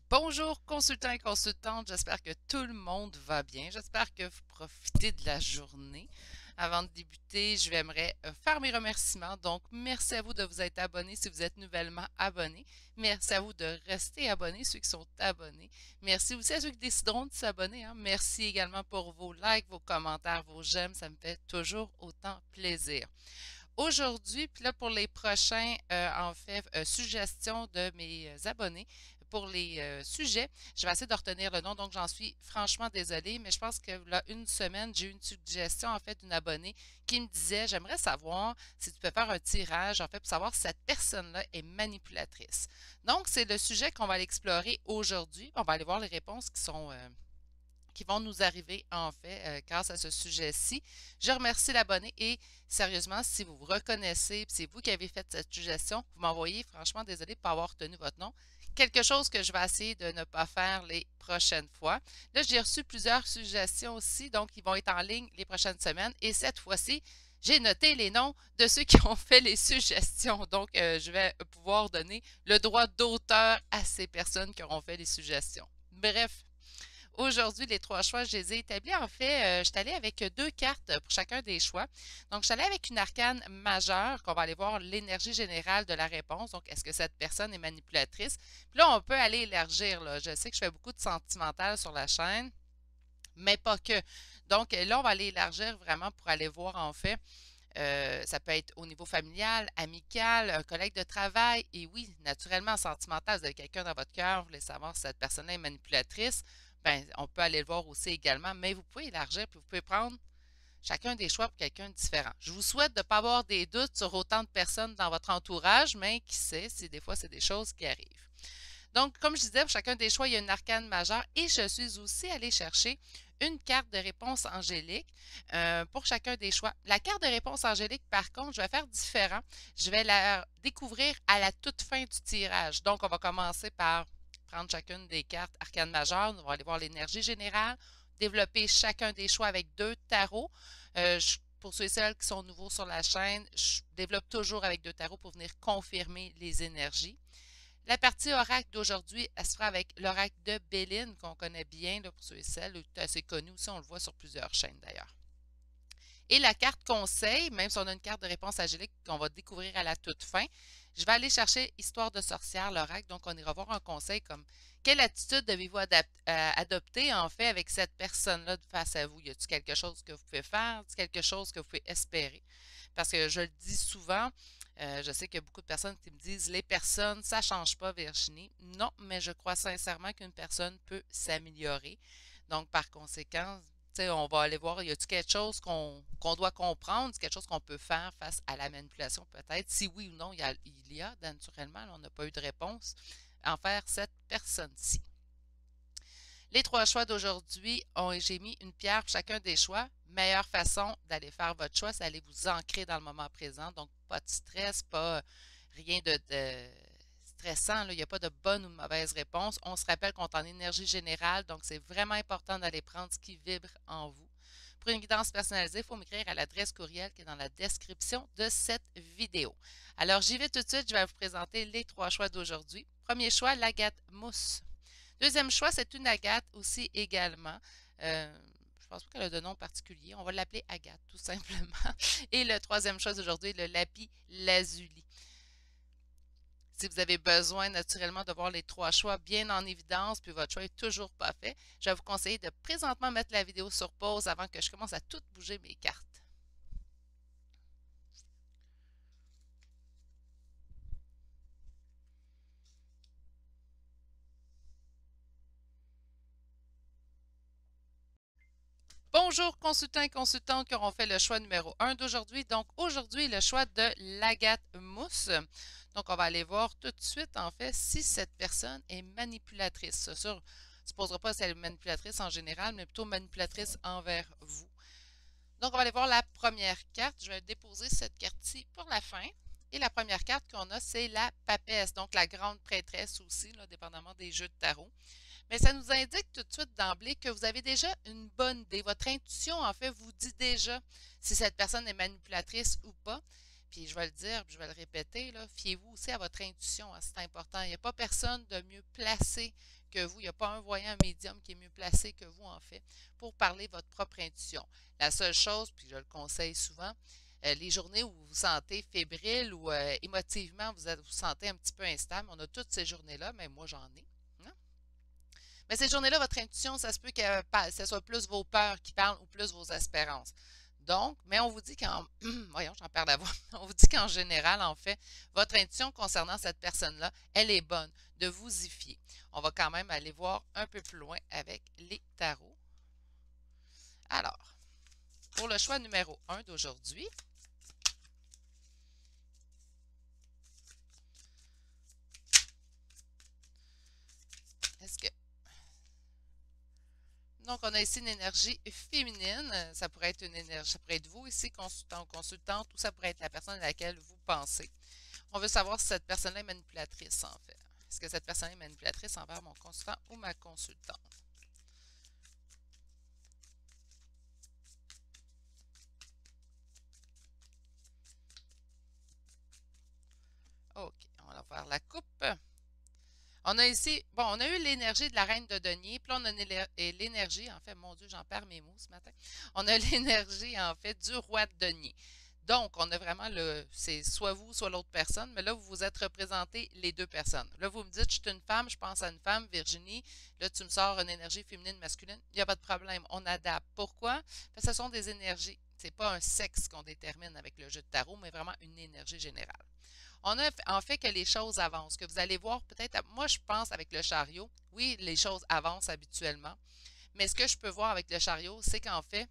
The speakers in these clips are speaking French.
Bonjour consultants et consultantes, j'espère que tout le monde va bien. J'espère que vous profitez de la journée. Avant de débuter, j'aimerais faire mes remerciements. Donc, merci à vous de vous être abonnés si vous êtes nouvellement abonnés. Merci à vous de rester abonnés, ceux qui sont abonnés. Merci aussi à ceux qui décideront de s'abonner, hein. Merci également pour vos likes, vos commentaires, vos j'aime. Ça me fait toujours autant plaisir. Aujourd'hui, puis là pour les prochains, suggestions de mes abonnés pour les sujets, je vais essayer de retenir le nom, donc j'en suis franchement désolée, mais je pense que là, une semaine, j'ai eu une suggestion en fait d'une abonnée qui me disait, j'aimerais savoir si tu peux faire un tirage en fait pour savoir si cette personne-là est manipulatrice. Donc, c'est le sujet qu'on va aller explorer aujourd'hui. On va aller voir les réponses qui vont nous arriver en fait grâce à ce sujet-ci. Je remercie l'abonné et sérieusement, si vous vous reconnaissez, c'est vous qui avez fait cette suggestion, vous m'envoyez, franchement, désolé de ne pas avoir retenu votre nom. Quelque chose que je vais essayer de ne pas faire les prochaines fois. Là, j'ai reçu plusieurs suggestions aussi, donc ils vont être en ligne les prochaines semaines. Et cette fois-ci, j'ai noté les noms de ceux qui ont fait les suggestions. Donc, je vais pouvoir donner le droit d'auteur à ces personnes qui auront fait les suggestions. Bref, aujourd'hui, les trois choix, je les ai établis. En fait, je suis allée avec deux cartes pour chacun des choix. Donc, je suis allée avec une arcane majeure, qu'on va aller voir l'énergie générale de la réponse. Donc, est-ce que cette personne est manipulatrice? Puis là, on peut aller élargir, là. Je sais que je fais beaucoup de sentimental sur la chaîne, mais pas que. Donc, là, on va aller élargir vraiment pour aller voir, en fait, ça peut être au niveau familial, amical, un collègue de travail. Et oui, naturellement, sentimental, vous avez quelqu'un dans votre cœur, vous voulez savoir si cette personne est manipulatrice. Ben, on peut aller le voir aussi également, mais vous pouvez élargir, puis vous pouvez prendre chacun des choix pour quelqu'un de différent. Je vous souhaite de ne pas avoir des doutes sur autant de personnes dans votre entourage, mais qui sait si des fois c'est des choses qui arrivent. Donc, comme je disais, pour chacun des choix, il y a une arcane majeure et je suis aussi allée chercher une carte de réponse angélique pour chacun des choix. La carte de réponse angélique, par contre, je vais faire différent. Je vais la découvrir à la toute fin du tirage. Donc, on va commencer par prendre chacune des cartes arcanes majeures. On va aller voir l'énergie générale, développer chacun des choix avec deux tarots. Pour ceux et celles qui sont nouveaux sur la chaîne, je développe toujours avec deux tarots pour venir confirmer les énergies. La partie oracle d'aujourd'hui, elle se fera avec l'oracle de Béline, qu'on connaît bien là, pour ceux et celles, assez connu aussi, on le voit sur plusieurs chaînes d'ailleurs. Et la carte conseil, même si on a une carte de réponse angélique qu'on va découvrir à la toute fin, je vais aller chercher Histoire de sorcière, l'oracle, donc on ira voir un conseil comme quelle attitude devez-vous adopter en fait avec cette personne-là face à vous? Y a-t-il quelque chose que vous pouvez faire? Y a-t-il quelque chose que vous pouvez espérer? Parce que je le dis souvent, je sais qu'il y a beaucoup de personnes qui me disent les personnes, ça ne change pas, Virginie. Non, mais je crois sincèrement qu'une personne peut s'améliorer. Donc, par conséquent, on va aller voir, y a-t-il quelque chose qu'on doit comprendre, quelque chose qu'on peut faire face à la manipulation peut-être? Si oui ou non, il y a naturellement, là, on n'a pas eu de réponse envers cette personne-ci. Les trois choix d'aujourd'hui, j'ai mis une pierre pour chacun des choix. Meilleure façon d'aller faire votre choix, c'est d'aller vous ancrer dans le moment présent. Donc, pas de stress, pas rien de stressant. Là. Il n'y a pas de bonne ou de mauvaise réponse. On se rappelle qu'on est en énergie générale, donc c'est vraiment important d'aller prendre ce qui vibre en vous. Pour une guidance personnalisée, il faut m'écrire à l'adresse courriel qui est dans la description de cette vidéo. Alors, j'y vais tout de suite. Je vais vous présenter les trois choix d'aujourd'hui. Premier choix, l'agate mousse. Deuxième choix, c'est une agate aussi également. Je ne pense pas qu'elle a de nom particulier. On va l'appeler agate, tout simplement. Et le troisième choix d'aujourd'hui, le lapis lazuli. Si vous avez besoin naturellement de voir les trois choix bien en évidence, puis votre choix n'est toujours pas fait, je vais vous conseiller de présentement mettre la vidéo sur pause avant que je commence à tout bouger mes cartes. Bonjour consultants et consultantes qui auront fait le choix numéro un d'aujourd'hui. Donc aujourd'hui, le choix de l'agate mousse. Donc on va aller voir tout de suite en fait si cette personne est manipulatrice. C'est sûr, on ne se posera pas si elle est manipulatrice en général, mais plutôt manipulatrice envers vous. Donc on va aller voir la première carte. Je vais déposer cette carte-ci pour la fin. Et la première carte qu'on a, c'est la papesse, donc la grande prêtresse aussi, là, dépendamment des jeux de tarot. Mais ça nous indique tout de suite d'emblée que vous avez déjà une bonne idée. Votre intuition, en fait, vous dit déjà si cette personne est manipulatrice ou pas. Puis je vais le dire, puis je vais le répéter, là, fiez-vous aussi à votre intuition, hein, c'est important. Il n'y a pas personne de mieux placé que vous. Il n'y a pas un voyant, un médium qui est mieux placé que vous, en fait, pour parler votre propre intuition. La seule chose, puis je le conseille souvent, les journées où vous vous sentez fébrile ou émotivement vous sentez un petit peu instable, on a toutes ces journées-là, mais moi j'en ai. Hein. Mais ces journées-là, votre intuition, ça se peut que ce soit plus vos peurs qui parlent ou plus vos espérances. Donc, mais on vous dit qu'en, voyons, j'en perds la voix, on vous dit qu'en général, en fait, votre intuition concernant cette personne-là, elle est bonne, de vous y fier. On va quand même aller voir un peu plus loin avec les tarots. Alors, pour le choix numéro 1 d'aujourd'hui, est-ce que donc, on a ici une énergie féminine. Ça pourrait être une énergie, ça pourrait être vous ici, consultant ou consultante, ou ça pourrait être la personne à laquelle vous pensez. On veut savoir si cette personne-là est manipulatrice, en fait. Est-ce que cette personne est manipulatrice envers mon consultant ou ma consultante? OK, on va faire la coupe. On a ici, bon, on a eu l'énergie de la reine de denier, puis là, on a l'énergie, en fait, mon Dieu, j'en perds mes mots ce matin. On a l'énergie, en fait, du roi de denier. Donc, on a vraiment c'est soit vous, soit l'autre personne, mais là, vous vous êtes représenté les deux personnes. Là, vous me dites, je suis une femme, je pense à une femme, Virginie. Là, tu me sors une énergie féminine, masculine. Il n'y a pas de problème, on adapte. Pourquoi? Parce que ce sont des énergies. C'est pas un sexe qu'on détermine avec le jeu de tarot, mais vraiment une énergie générale. On a en fait que les choses avancent, que vous allez voir peut-être, moi je pense avec le chariot, oui, les choses avancent habituellement, mais ce que je peux voir avec le chariot, c'est qu'en fait,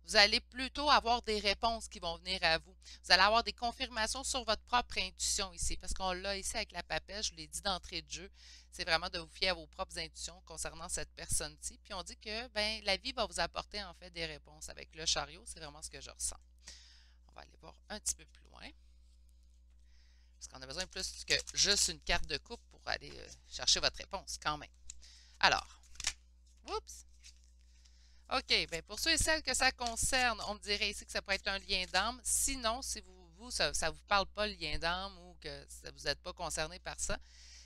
vous allez plutôt avoir des réponses qui vont venir à vous. Vous allez avoir des confirmations sur votre propre intuition ici, parce qu'on l'a ici avec la papelle, je vous l'ai dit d'entrée de jeu, c'est vraiment de vous fier à vos propres intuitions concernant cette personne-ci. Puis on dit que ben, la vie va vous apporter en fait des réponses avec le chariot, c'est vraiment ce que je ressens. On va aller voir un petit peu plus loin. Parce qu'on a besoin de plus que juste une carte de coupe pour aller chercher votre réponse quand même. Alors, oups. OK, bien pour ceux et celles que ça concerne, on me dirait ici que ça pourrait être un lien d'âme. Sinon, si ça ne vous parle pas le lien d'âme ou que vous n'êtes pas concerné par ça,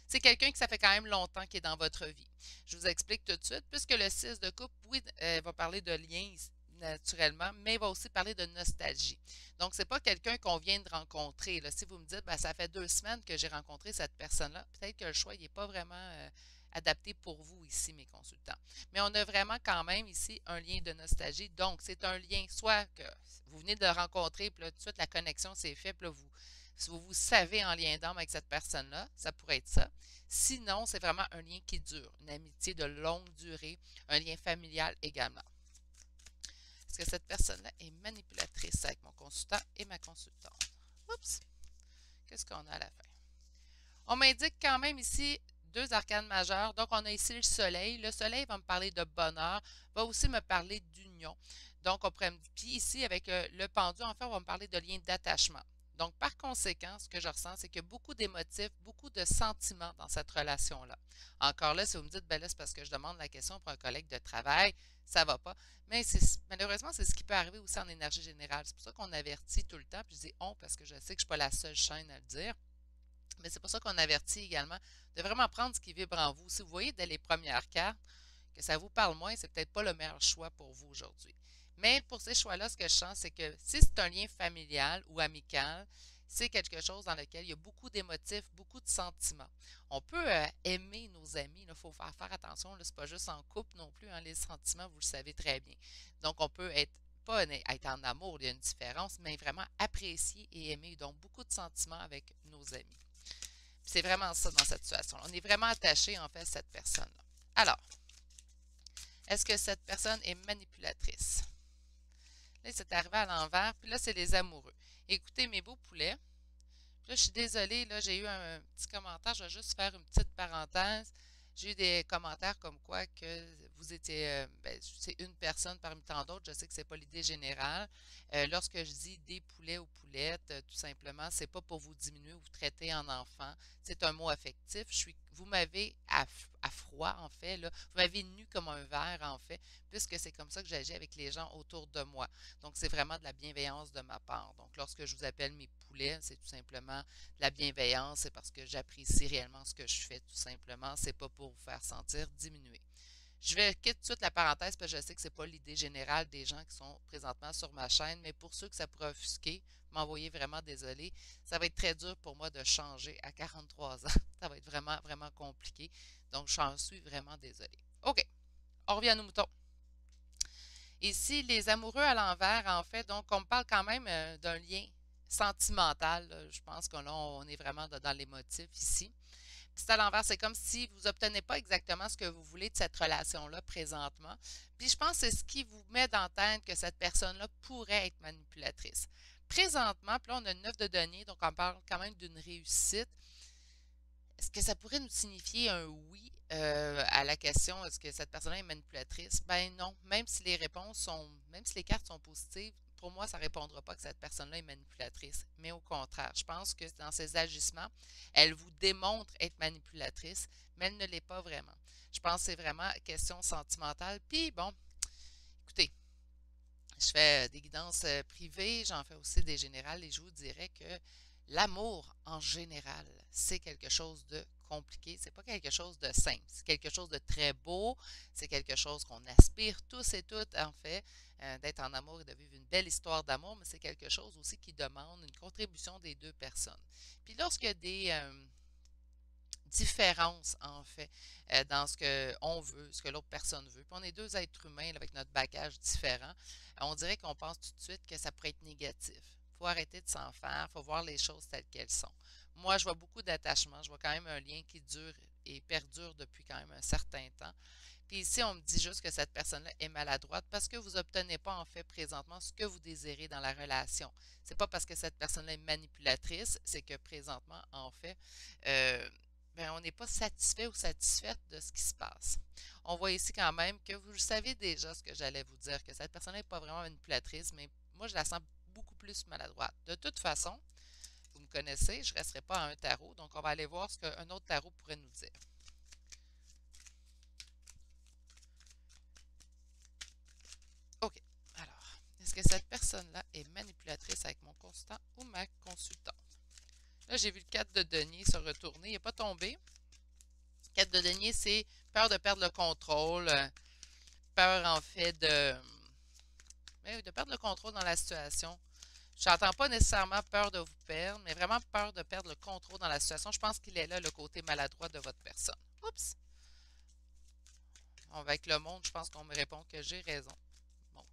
c'est quelqu'un qui ça fait quand même longtemps qui est dans votre vie. Je vous explique tout de suite, puisque le 6 de coupe, oui, va parler de lien naturellement, mais il va aussi parler de nostalgie. Donc, c'est pas quelqu'un qu'on vient de rencontrer. Là. Si vous me dites, ben, ça fait 2 semaines que j'ai rencontré cette personne-là, peut-être que le choix n'est pas vraiment adapté pour vous ici, mes consultants. Mais on a vraiment quand même ici un lien de nostalgie. Donc, c'est un lien soit que vous venez de le rencontrer, puis là, tout de suite, la connexion s'est faite, puis là, si vous savez en lien d'âme avec cette personne-là, ça pourrait être ça. Sinon, c'est vraiment un lien qui dure, une amitié de longue durée, un lien familial également. Est-ce que cette personne-là est manipulatrice avec mon consultant et ma consultante? Oups! Qu'est-ce qu'on a à la fin? On m'indique quand même ici 2 arcanes majeures. Donc, on a ici le soleil. Le soleil va me parler de bonheur, va aussi me parler d'union. Donc, on pourrait me dire, puis ici, avec le pendu, en fait, on va me parler de lien d'attachement. Donc, par conséquent, ce que je ressens, c'est qu'il y a beaucoup d'émotifs, beaucoup de sentiments dans cette relation-là. Encore là, si vous me dites, ben là, c'est parce que je demande la question pour un collègue de travail, ça ne va pas. Mais malheureusement, c'est ce qui peut arriver aussi en énergie générale. C'est pour ça qu'on avertit tout le temps. Puis je dis on parce que je sais que je ne suis pas la seule chaîne à le dire. Mais c'est pour ça qu'on avertit également de vraiment prendre ce qui vibre en vous. Si vous voyez dès les premières cartes que ça vous parle moins, c'est peut-être pas le meilleur choix pour vous aujourd'hui. Mais pour ces choix-là, ce que je sens, c'est que si c'est un lien familial ou amical, c'est quelque chose dans lequel il y a beaucoup d'émotifs, beaucoup de sentiments. On peut aimer nos amis, il faut faire attention, ce n'est pas juste en couple non plus, hein, les sentiments, vous le savez très bien. Donc, on peut être pas être en amour, il y a une différence, mais vraiment apprécier et aimer. Donc, beaucoup de sentiments avec nos amis. C'est vraiment ça dans cette situation. On est vraiment attaché, en fait, à cette personne-là. Alors, est-ce que cette personne est manipulatrice? Là, c'est arrivé à l'envers, puis là, c'est les amoureux. Écoutez, mes beaux poulets, là, je suis désolée, là, j'ai eu un petit commentaire, je vais juste faire une petite parenthèse. J'ai eu des commentaires comme quoi que vous étiez, ben, c'est une personne parmi tant d'autres, je sais que c'est pas l'idée générale. Lorsque je dis des poulets ou poulettes, tout simplement, c'est pas pour vous diminuer ou vous traiter en enfant, c'est un mot affectif. Vous m'avez à froid, en fait, là. Vous m'avez nu comme un verre, en fait, puisque c'est comme ça que j'agis avec les gens autour de moi. Donc, c'est vraiment de la bienveillance de ma part. Donc, lorsque je vous appelle mes poulets, c'est tout simplement de la bienveillance, c'est parce que j'apprécie réellement ce que je fais, tout simplement. C'est pas pour vous faire sentir diminué. Je vais quitter tout de suite la parenthèse parce que je sais que ce n'est pas l'idée générale des gens qui sont présentement sur ma chaîne, mais pour ceux que ça pourrait offusquer, m'envoyer vraiment désolé. Ça va être très dur pour moi de changer à 43 ans. Ça va être vraiment, vraiment compliqué. Donc, j'en suis vraiment désolée. OK, on revient à nos moutons. Ici, les amoureux à l'envers, en fait, donc on me parle quand même d'un lien sentimental. Là. Je pense que là, on est vraiment dans les motifs ici. C'est à l'envers, c'est comme si vous n'obtenez pas exactement ce que vous voulez de cette relation-là présentement. Puis je pense que c'est ce qui vous met dans la tête que cette personne-là pourrait être manipulatrice. Présentement, puis là, on a une 9 de denier, donc on parle quand même d'une réussite. Est-ce que ça pourrait nous signifier un oui à la question est-ce que cette personne-là est manipulatrice? Ben non. Même si les réponses sont, même si les cartes sont positives, pour moi, ça ne répondra pas que cette personne-là est manipulatrice. Mais au contraire, je pense que dans ses agissements, elle vous démontre être manipulatrice, mais elle ne l'est pas vraiment. Je pense que c'est vraiment question sentimentale. Puis bon, écoutez, je fais des guidances privées, j'en fais aussi des générales et je vous dirais que l'amour en général, c'est quelque chose de compliqué, c'est pas quelque chose de simple, c'est quelque chose de très beau, c'est quelque chose qu'on aspire tous et toutes en fait, d'être en amour et de vivre une belle histoire d'amour, mais c'est quelque chose aussi qui demande une contribution des deux personnes. Puis lorsqu'il y a des différence, en fait, dans ce qu'on veut, ce que l'autre personne veut. Puis on est deux êtres humains là, avec notre bagage différent. On dirait qu'on pense tout de suite que ça pourrait être négatif. Il faut arrêter de s'en faire, il faut voir les choses telles qu'elles sont. Moi, je vois beaucoup d'attachement, je vois quand même un lien qui dure et perdure depuis quand même un certain temps. Puis ici, on me dit juste que cette personne-là est maladroite parce que vous n'obtenez pas en fait présentement ce que vous désirez dans la relation. C'est pas parce que cette personne-là est manipulatrice, c'est que présentement, en fait, euh, ben, on n'est pas satisfait ou satisfaite de ce qui se passe. On voit ici quand même que vous savez déjà ce que j'allais vous dire, que cette personne n'est pas vraiment manipulatrice, mais moi, je la sens beaucoup plus maladroite. De toute façon, vous me connaissez, je ne resterai pas à un tarot, donc on va aller voir ce qu'un autre tarot pourrait nous dire. OK. Alors, est-ce que cette personne-là est manipulatrice avec mon consultant ou ma consultante? Là, j'ai vu le 4 de denier se retourner. Il n'est pas tombé. 4 de denier, c'est peur de perdre le contrôle, peur en fait de perdre le contrôle dans la situation. Je n'entends pas nécessairement peur de vous perdre, mais vraiment peur de perdre le contrôle dans la situation. Je pense qu'il est là le côté maladroit de votre personne. Oups! Avec le monde, je pense qu'on me répond que j'ai raison. Donc,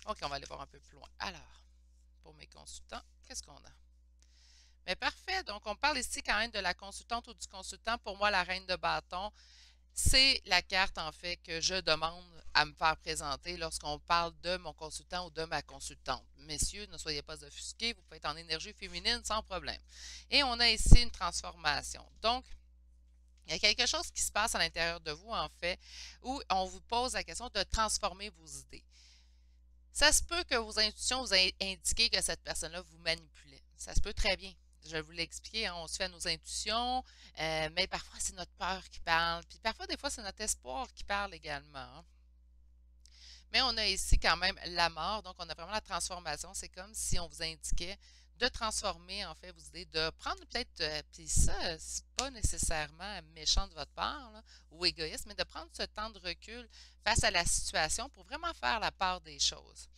OK, on va aller voir un peu plus loin. Alors, pour mes consultants, qu'est-ce qu'on a? Mais parfait. Donc, on parle ici quand même de la consultante ou du consultant. Pour moi, la reine de bâton, c'est la carte, en fait, que je demande à me faire présenter lorsqu'on parle de mon consultant ou de ma consultante. Messieurs, ne soyez pas offusqués, vous pouvez être en énergie féminine sans problème. Et on a ici une transformation. Donc, il y a quelque chose qui se passe à l'intérieur de vous, en fait, où on vous pose la question de transformer vos idées. Ça se peut que vos intuitions vous aient indiqué que cette personne-là vous manipulait. Ça se peut très bien. Je vais vous l'expliquer, hein, on se fait nos intuitions, mais parfois c'est notre peur qui parle, puis parfois des fois c'est notre espoir qui parle également. Hein. Mais on a ici quand même la mort, donc on a vraiment la transformation. C'est comme si on vous indiquait de transformer en fait vos idées, de prendre peut-être, puis ça, c'est pas nécessairement méchant de votre part là, ou égoïste, mais de prendre ce temps de recul face à la situation pour vraiment faire la part des choses.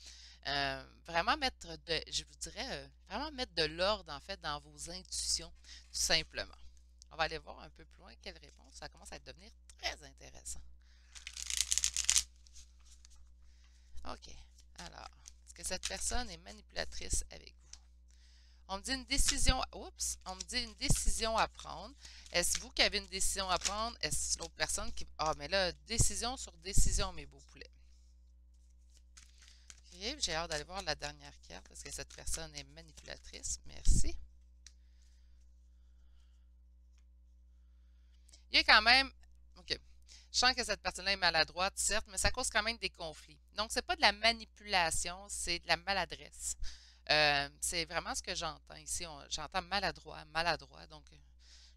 Vraiment mettre je vous dirais, vraiment mettre de l'ordre en fait dans vos intuitions, tout simplement. On va aller voir un peu plus loin quelle réponse. Ça commence à devenir très intéressant. OK. Alors, est-ce que cette personne est manipulatrice avec vous? On me dit une décision. Oups! On me dit une décision à prendre. Est-ce vous qui avez une décision à prendre? Est-ce l'autre personne qui. Ah, mais là, décision sur décision, mes beaux poulets. OK, j'ai hâte d'aller voir la dernière carte. Est-ce que cette personne est manipulatrice? Merci. Il y a quand même. OK. Je sens que cette personne-là est maladroite, certes, mais ça cause quand même des conflits. Donc, c'est pas de la manipulation, c'est de la maladresse. C'est vraiment ce que j'entends ici. J'entends maladroit, maladroit. Donc,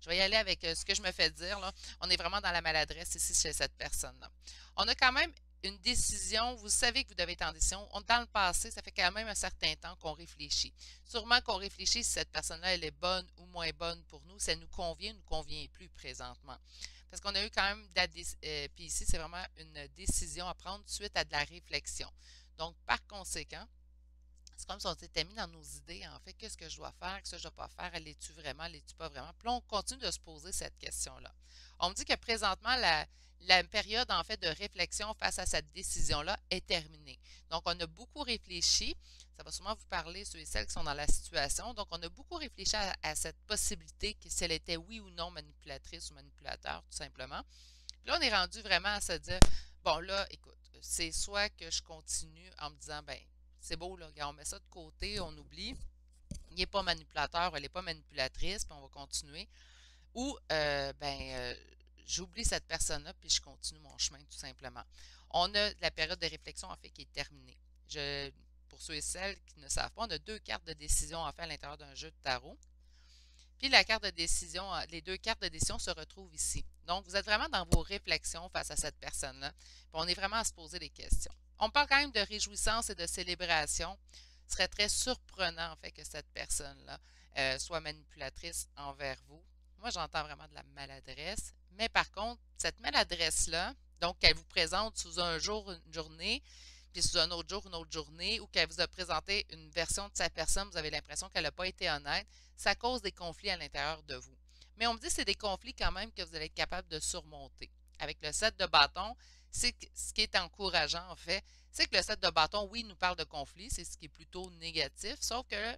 Je vais y aller avec ce que je me fais dire, là. On est vraiment dans la maladresse ici chez cette personne-là. On a quand même une décision, vous savez que vous devez être en décision. Dans le passé, ça fait quand même un certain temps qu'on réfléchit. Sûrement qu'on réfléchit si cette personne-là, elle est bonne ou moins bonne pour nous, si elle nous convient plus présentement. Parce qu'on a eu quand même puis ici, c'est vraiment une décision à prendre suite à de la réflexion. Donc, par conséquent, c'est comme si on s'était mis dans nos idées, en fait, qu'est-ce que je dois faire, qu'est-ce que je ne dois pas faire, l'es-tu vraiment, l'es-tu pas vraiment? Puis là, on continue de se poser cette question-là. On me dit que présentement, la période, en fait, de réflexion face à cette décision-là est terminée. Donc, on a beaucoup réfléchi. Ça va sûrement vous parler, ceux et celles qui sont dans la situation. Donc, on a beaucoup réfléchi à cette possibilité, que si elle était oui ou non manipulatrice ou manipulateur, tout simplement. Puis là, on est rendu vraiment à se dire, bon, là, écoute, c'est soit que je continue en me disant, ben, c'est beau, là, regarde, on met ça de côté, on oublie. Il n'est pas manipulateur, elle n'est pas manipulatrice, puis on va continuer. Ou, j'oublie cette personne-là, puis je continue mon chemin, tout simplement. On a la période de réflexion, en fait, qui est terminée. Pour ceux et celles qui ne savent pas, on a deux cartes de décision, en fait, à l'intérieur d'un jeu de tarot. Puis la carte de décision, les deux cartes de décision se retrouvent ici. Donc, vous êtes vraiment dans vos réflexions face à cette personne-là. Puis on est vraiment à se poser des questions. On parle quand même de réjouissance et de célébration. Ce serait très surprenant, en fait, que cette personne-là soit manipulatrice envers vous. Moi, j'entends vraiment de la maladresse. Mais par contre, cette maladresse-là, donc qu'elle vous présente sous un jour, une journée, puis sous un autre jour, une autre journée, ou qu'elle vous a présenté une version de sa personne, vous avez l'impression qu'elle n'a pas été honnête, ça cause des conflits à l'intérieur de vous. Mais on me dit que c'est des conflits quand même que vous allez être capable de surmonter. Avec le 7 de bâton, c'est ce qui est encourageant en fait, c'est que le 7 de bâton, oui, il nous parle de conflits, c'est ce qui est plutôt négatif, sauf que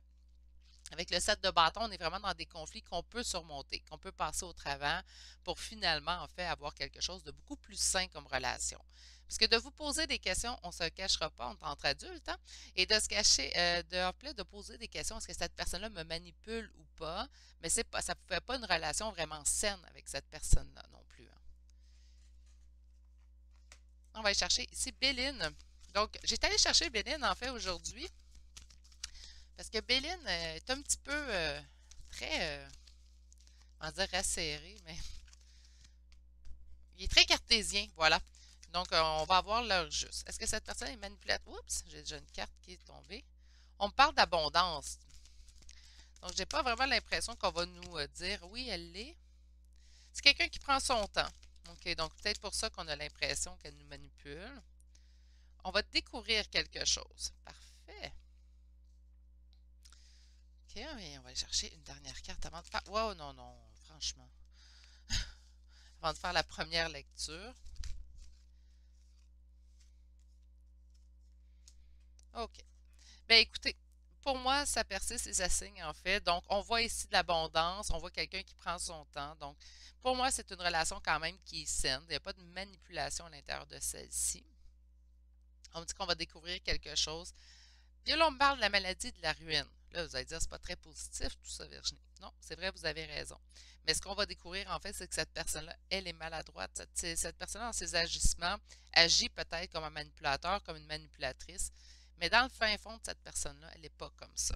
avec le 7 de bâton, on est vraiment dans des conflits qu'on peut surmonter, qu'on peut passer au travers pour finalement, en fait, avoir quelque chose de beaucoup plus sain comme relation. Parce que de vous poser des questions, on ne se cachera pas, on est entre adultes, hein? Et de se cacher, de poser des questions, est-ce que cette personne-là me manipule ou pas? Mais ça ne fait pas une relation vraiment saine avec cette personne-là non plus, hein. On va aller chercher ici Béline. Donc, j'étais allée chercher Béline, en fait, aujourd'hui. Parce que Béline est un petit peu très, on va dire acéré, mais il est très cartésien, voilà. Donc, on va avoir l'heure juste. Est-ce que cette personne est manipulatrice? Oups, j'ai déjà une carte qui est tombée. On me parle d'abondance. Donc, j'ai pas vraiment l'impression qu'on va nous dire oui, elle l'est. C'est quelqu'un qui prend son temps. OK, donc peut-être pour ça qu'on a l'impression qu'elle nous manipule. On va découvrir quelque chose. Parfait. OK, on va aller chercher une dernière carte avant de faire... Wow, non, non, franchement. Avant de faire la première lecture. OK. Bien, écoutez, pour moi, ça persiste et ça signe, en fait. Donc, on voit ici de l'abondance, on voit quelqu'un qui prend son temps. Donc, pour moi, c'est une relation quand même qui est saine. Il n'y a pas de manipulation à l'intérieur de celle-ci. On me dit qu'on va découvrir quelque chose. Puis là, on me parle de la maladie et de la ruine. Là, vous allez dire, c'est pas très positif tout ça, Virginie. Non, c'est vrai, vous avez raison. Mais ce qu'on va découvrir, en fait, c'est que cette personne-là, elle est maladroite. Cette personne-là, dans ses agissements, agit peut-être comme un manipulateur, comme une manipulatrice. Mais dans le fin fond de cette personne-là, elle n'est pas comme ça.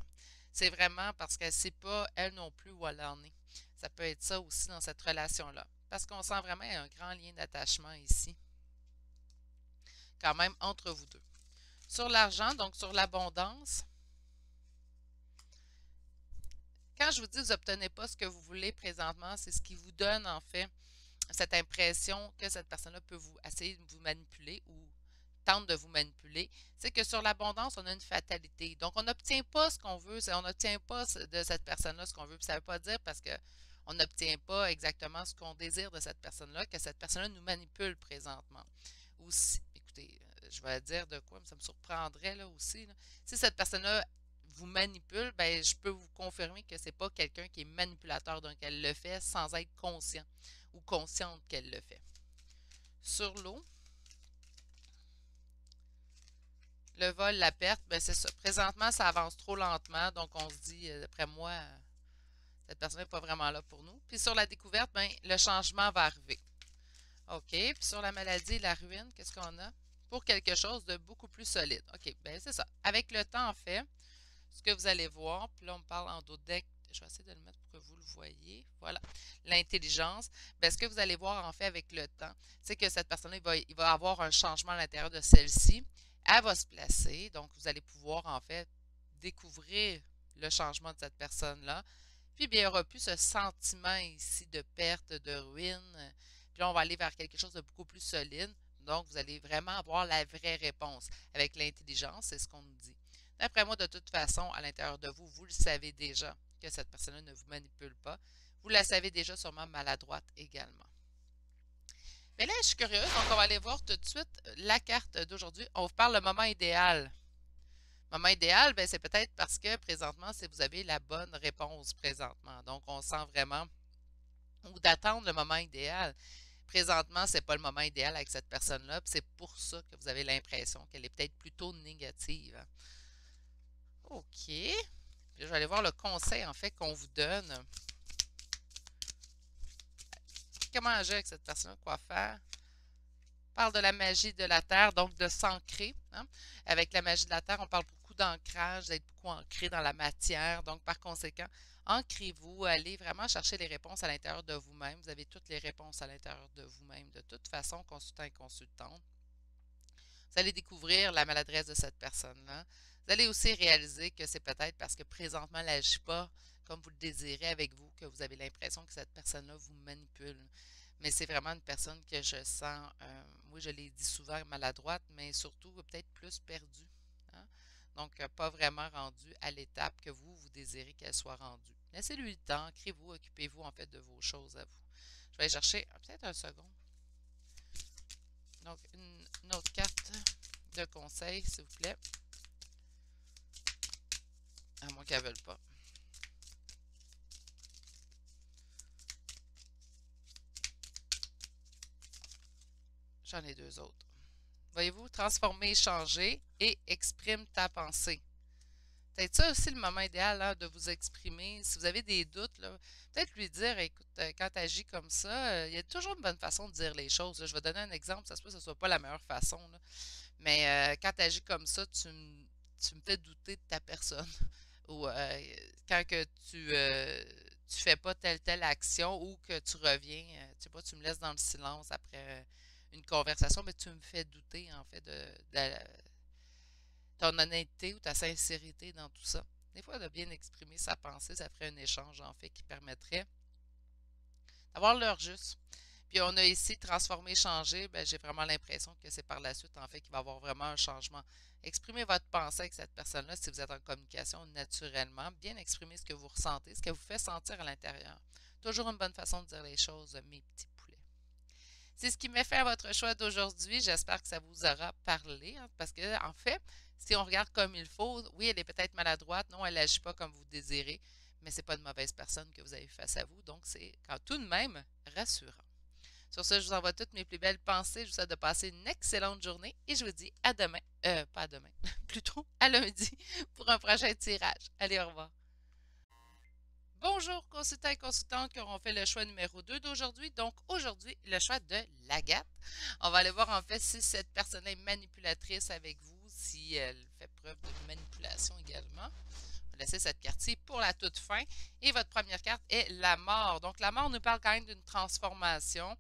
C'est vraiment parce qu'elle ne sait pas, elle non plus, où elle en est. Ça peut être ça aussi dans cette relation-là. Parce qu'on sent vraiment un grand lien d'attachement ici, quand même, entre vous deux. Sur l'argent, donc sur l'abondance, quand je vous dis que vous n'obtenez pas ce que vous voulez présentement, c'est ce qui vous donne en fait cette impression que cette personne-là peut vous essayer de vous manipuler ou tente de vous manipuler. C'est que sur l'abondance, on a une fatalité. Donc, on n'obtient pas ce qu'on veut, on n'obtient pas de cette personne-là ce qu'on veut. Puis ça ne veut pas dire parce qu'on n'obtient pas exactement ce qu'on désire de cette personne-là, que cette personne-là nous manipule présentement. Ou si, écoutez, je vais dire de quoi, mais ça me surprendrait là aussi. Là. Si cette personne-là vous manipule, ben, je peux vous confirmer que c'est pas quelqu'un qui est manipulateur, donc elle le fait sans être conscient ou consciente qu'elle le fait. Sur l'eau, le vol, la perte, ben c'est ça. Présentement, ça avance trop lentement, donc on se dit, d'après moi, cette personne n'est pas vraiment là pour nous. Puis sur la découverte, ben, le changement va arriver. OK. Puis sur la maladie et la ruine, qu'est-ce qu'on a? Pour quelque chose de beaucoup plus solide. OK. Ben c'est ça. Avec le temps, en fait, ce que vous allez voir, puis là, on me parle en dos de deck, je vais essayer de le mettre pour que vous le voyez. Voilà. L'intelligence. Ben, ce que vous allez voir en fait avec le temps, c'est que cette personne-là, il va avoir un changement à l'intérieur de celle-ci. Elle va se placer. Donc, vous allez pouvoir en fait découvrir le changement de cette personne-là. Puis, bien, il n'y aura plus ce sentiment ici de perte, de ruine. Puis là, on va aller vers quelque chose de beaucoup plus solide. Donc, vous allez vraiment avoir la vraie réponse. Avec l'intelligence, c'est ce qu'on nous dit. D'après moi, de toute façon, à l'intérieur de vous, vous le savez déjà que cette personne-là ne vous manipule pas. Vous la savez déjà sûrement maladroite également. Mais là, je suis curieuse, donc on va aller voir tout de suite la carte d'aujourd'hui. On vous parle le moment idéal. Moment idéal, ben, c'est peut-être parce que présentement, si vous avez la bonne réponse présentement. Donc, on sent vraiment, ou d'attendre le moment idéal. Présentement, ce n'est pas le moment idéal avec cette personne-là, puis c'est pour ça que vous avez l'impression qu'elle est peut-être plutôt négative. OK. Puis je vais aller voir le conseil, en fait, qu'on vous donne. Comment agir avec cette personne-là, quoi faire. On parle de la magie de la Terre, donc de s'ancrer. Hein? Avec la magie de la Terre, on parle beaucoup d'ancrage, d'être beaucoup ancré dans la matière. Donc, par conséquent, ancrez-vous, allez vraiment chercher les réponses à l'intérieur de vous-même. Vous avez toutes les réponses à l'intérieur de vous-même. De toute façon, consultant et consultante, vous allez découvrir la maladresse de cette personne-là. Vous allez aussi réaliser que c'est peut-être parce que présentement, elle n'agit pas comme vous le désirez avec vous, que vous avez l'impression que cette personne-là vous manipule. Mais c'est vraiment une personne que je sens, oui, je l'ai dit souvent, maladroite, mais surtout peut-être plus perdue. Hein? Donc, pas vraiment rendue à l'étape que vous, vous désirez qu'elle soit rendue. Laissez-lui le temps, créez-vous, occupez-vous en fait de vos choses à vous. Je vais aller chercher peut-être un second. Donc, une autre carte de conseil, s'il vous plaît. À moins qu'elle ne veuille pas. J'en ai deux autres. Voyez-vous, transformer, changer et exprime ta pensée. Peut-être ça aussi le moment idéal là, de vous exprimer. Si vous avez des doutes, peut-être lui dire, écoute, quand tu agis comme ça, il y a toujours une bonne façon de dire les choses. Là. Je vais donner un exemple, ça se peut que ce ne soit pas la meilleure façon. Là. Mais quand tu agis comme ça, tu me fais douter de ta personne. Ou quand que tu fais pas telle action ou que tu reviens, tu sais pas, tu me laisses dans le silence après une conversation, mais tu me fais douter en fait de ton honnêteté ou ta sincérité dans tout ça. Des fois, de bien exprimer sa pensée, ça ferait un échange en fait qui permettrait d'avoir l'heure juste. Puis on a ici transformé, changé. Ben, j'ai vraiment l'impression que c'est par la suite en fait qu'il va y avoir vraiment un changement. Exprimez votre pensée avec cette personne-là si vous êtes en communication naturellement. Bien exprimer ce que vous ressentez, ce que vous fait sentir à l'intérieur. Toujours une bonne façon de dire les choses, mes petits poulets. C'est ce qui m'a fait votre choix d'aujourd'hui. J'espère que ça vous aura parlé, hein, parce que, en fait, si on regarde comme il faut, oui, elle est peut-être maladroite, non, elle n'agit pas comme vous désirez, mais ce n'est pas une mauvaise personne que vous avez face à vous, donc c'est quand tout de même rassurant. Sur ce, je vous envoie toutes mes plus belles pensées. Je vous souhaite de passer une excellente journée et je vous dis à demain. Pas à demain, plutôt à lundi pour un prochain tirage. Allez, au revoir. Bonjour, consultants et consultantes qui auront fait le choix numéro 2 d'aujourd'hui. Donc, aujourd'hui, le choix de l'agate. On va aller voir en fait si cette personne est manipulatrice avec vous, si elle fait preuve de manipulation également. On va laisser cette carte-ci pour la toute fin. Et votre première carte est la mort. Donc, la mort nous parle quand même d'une transformation.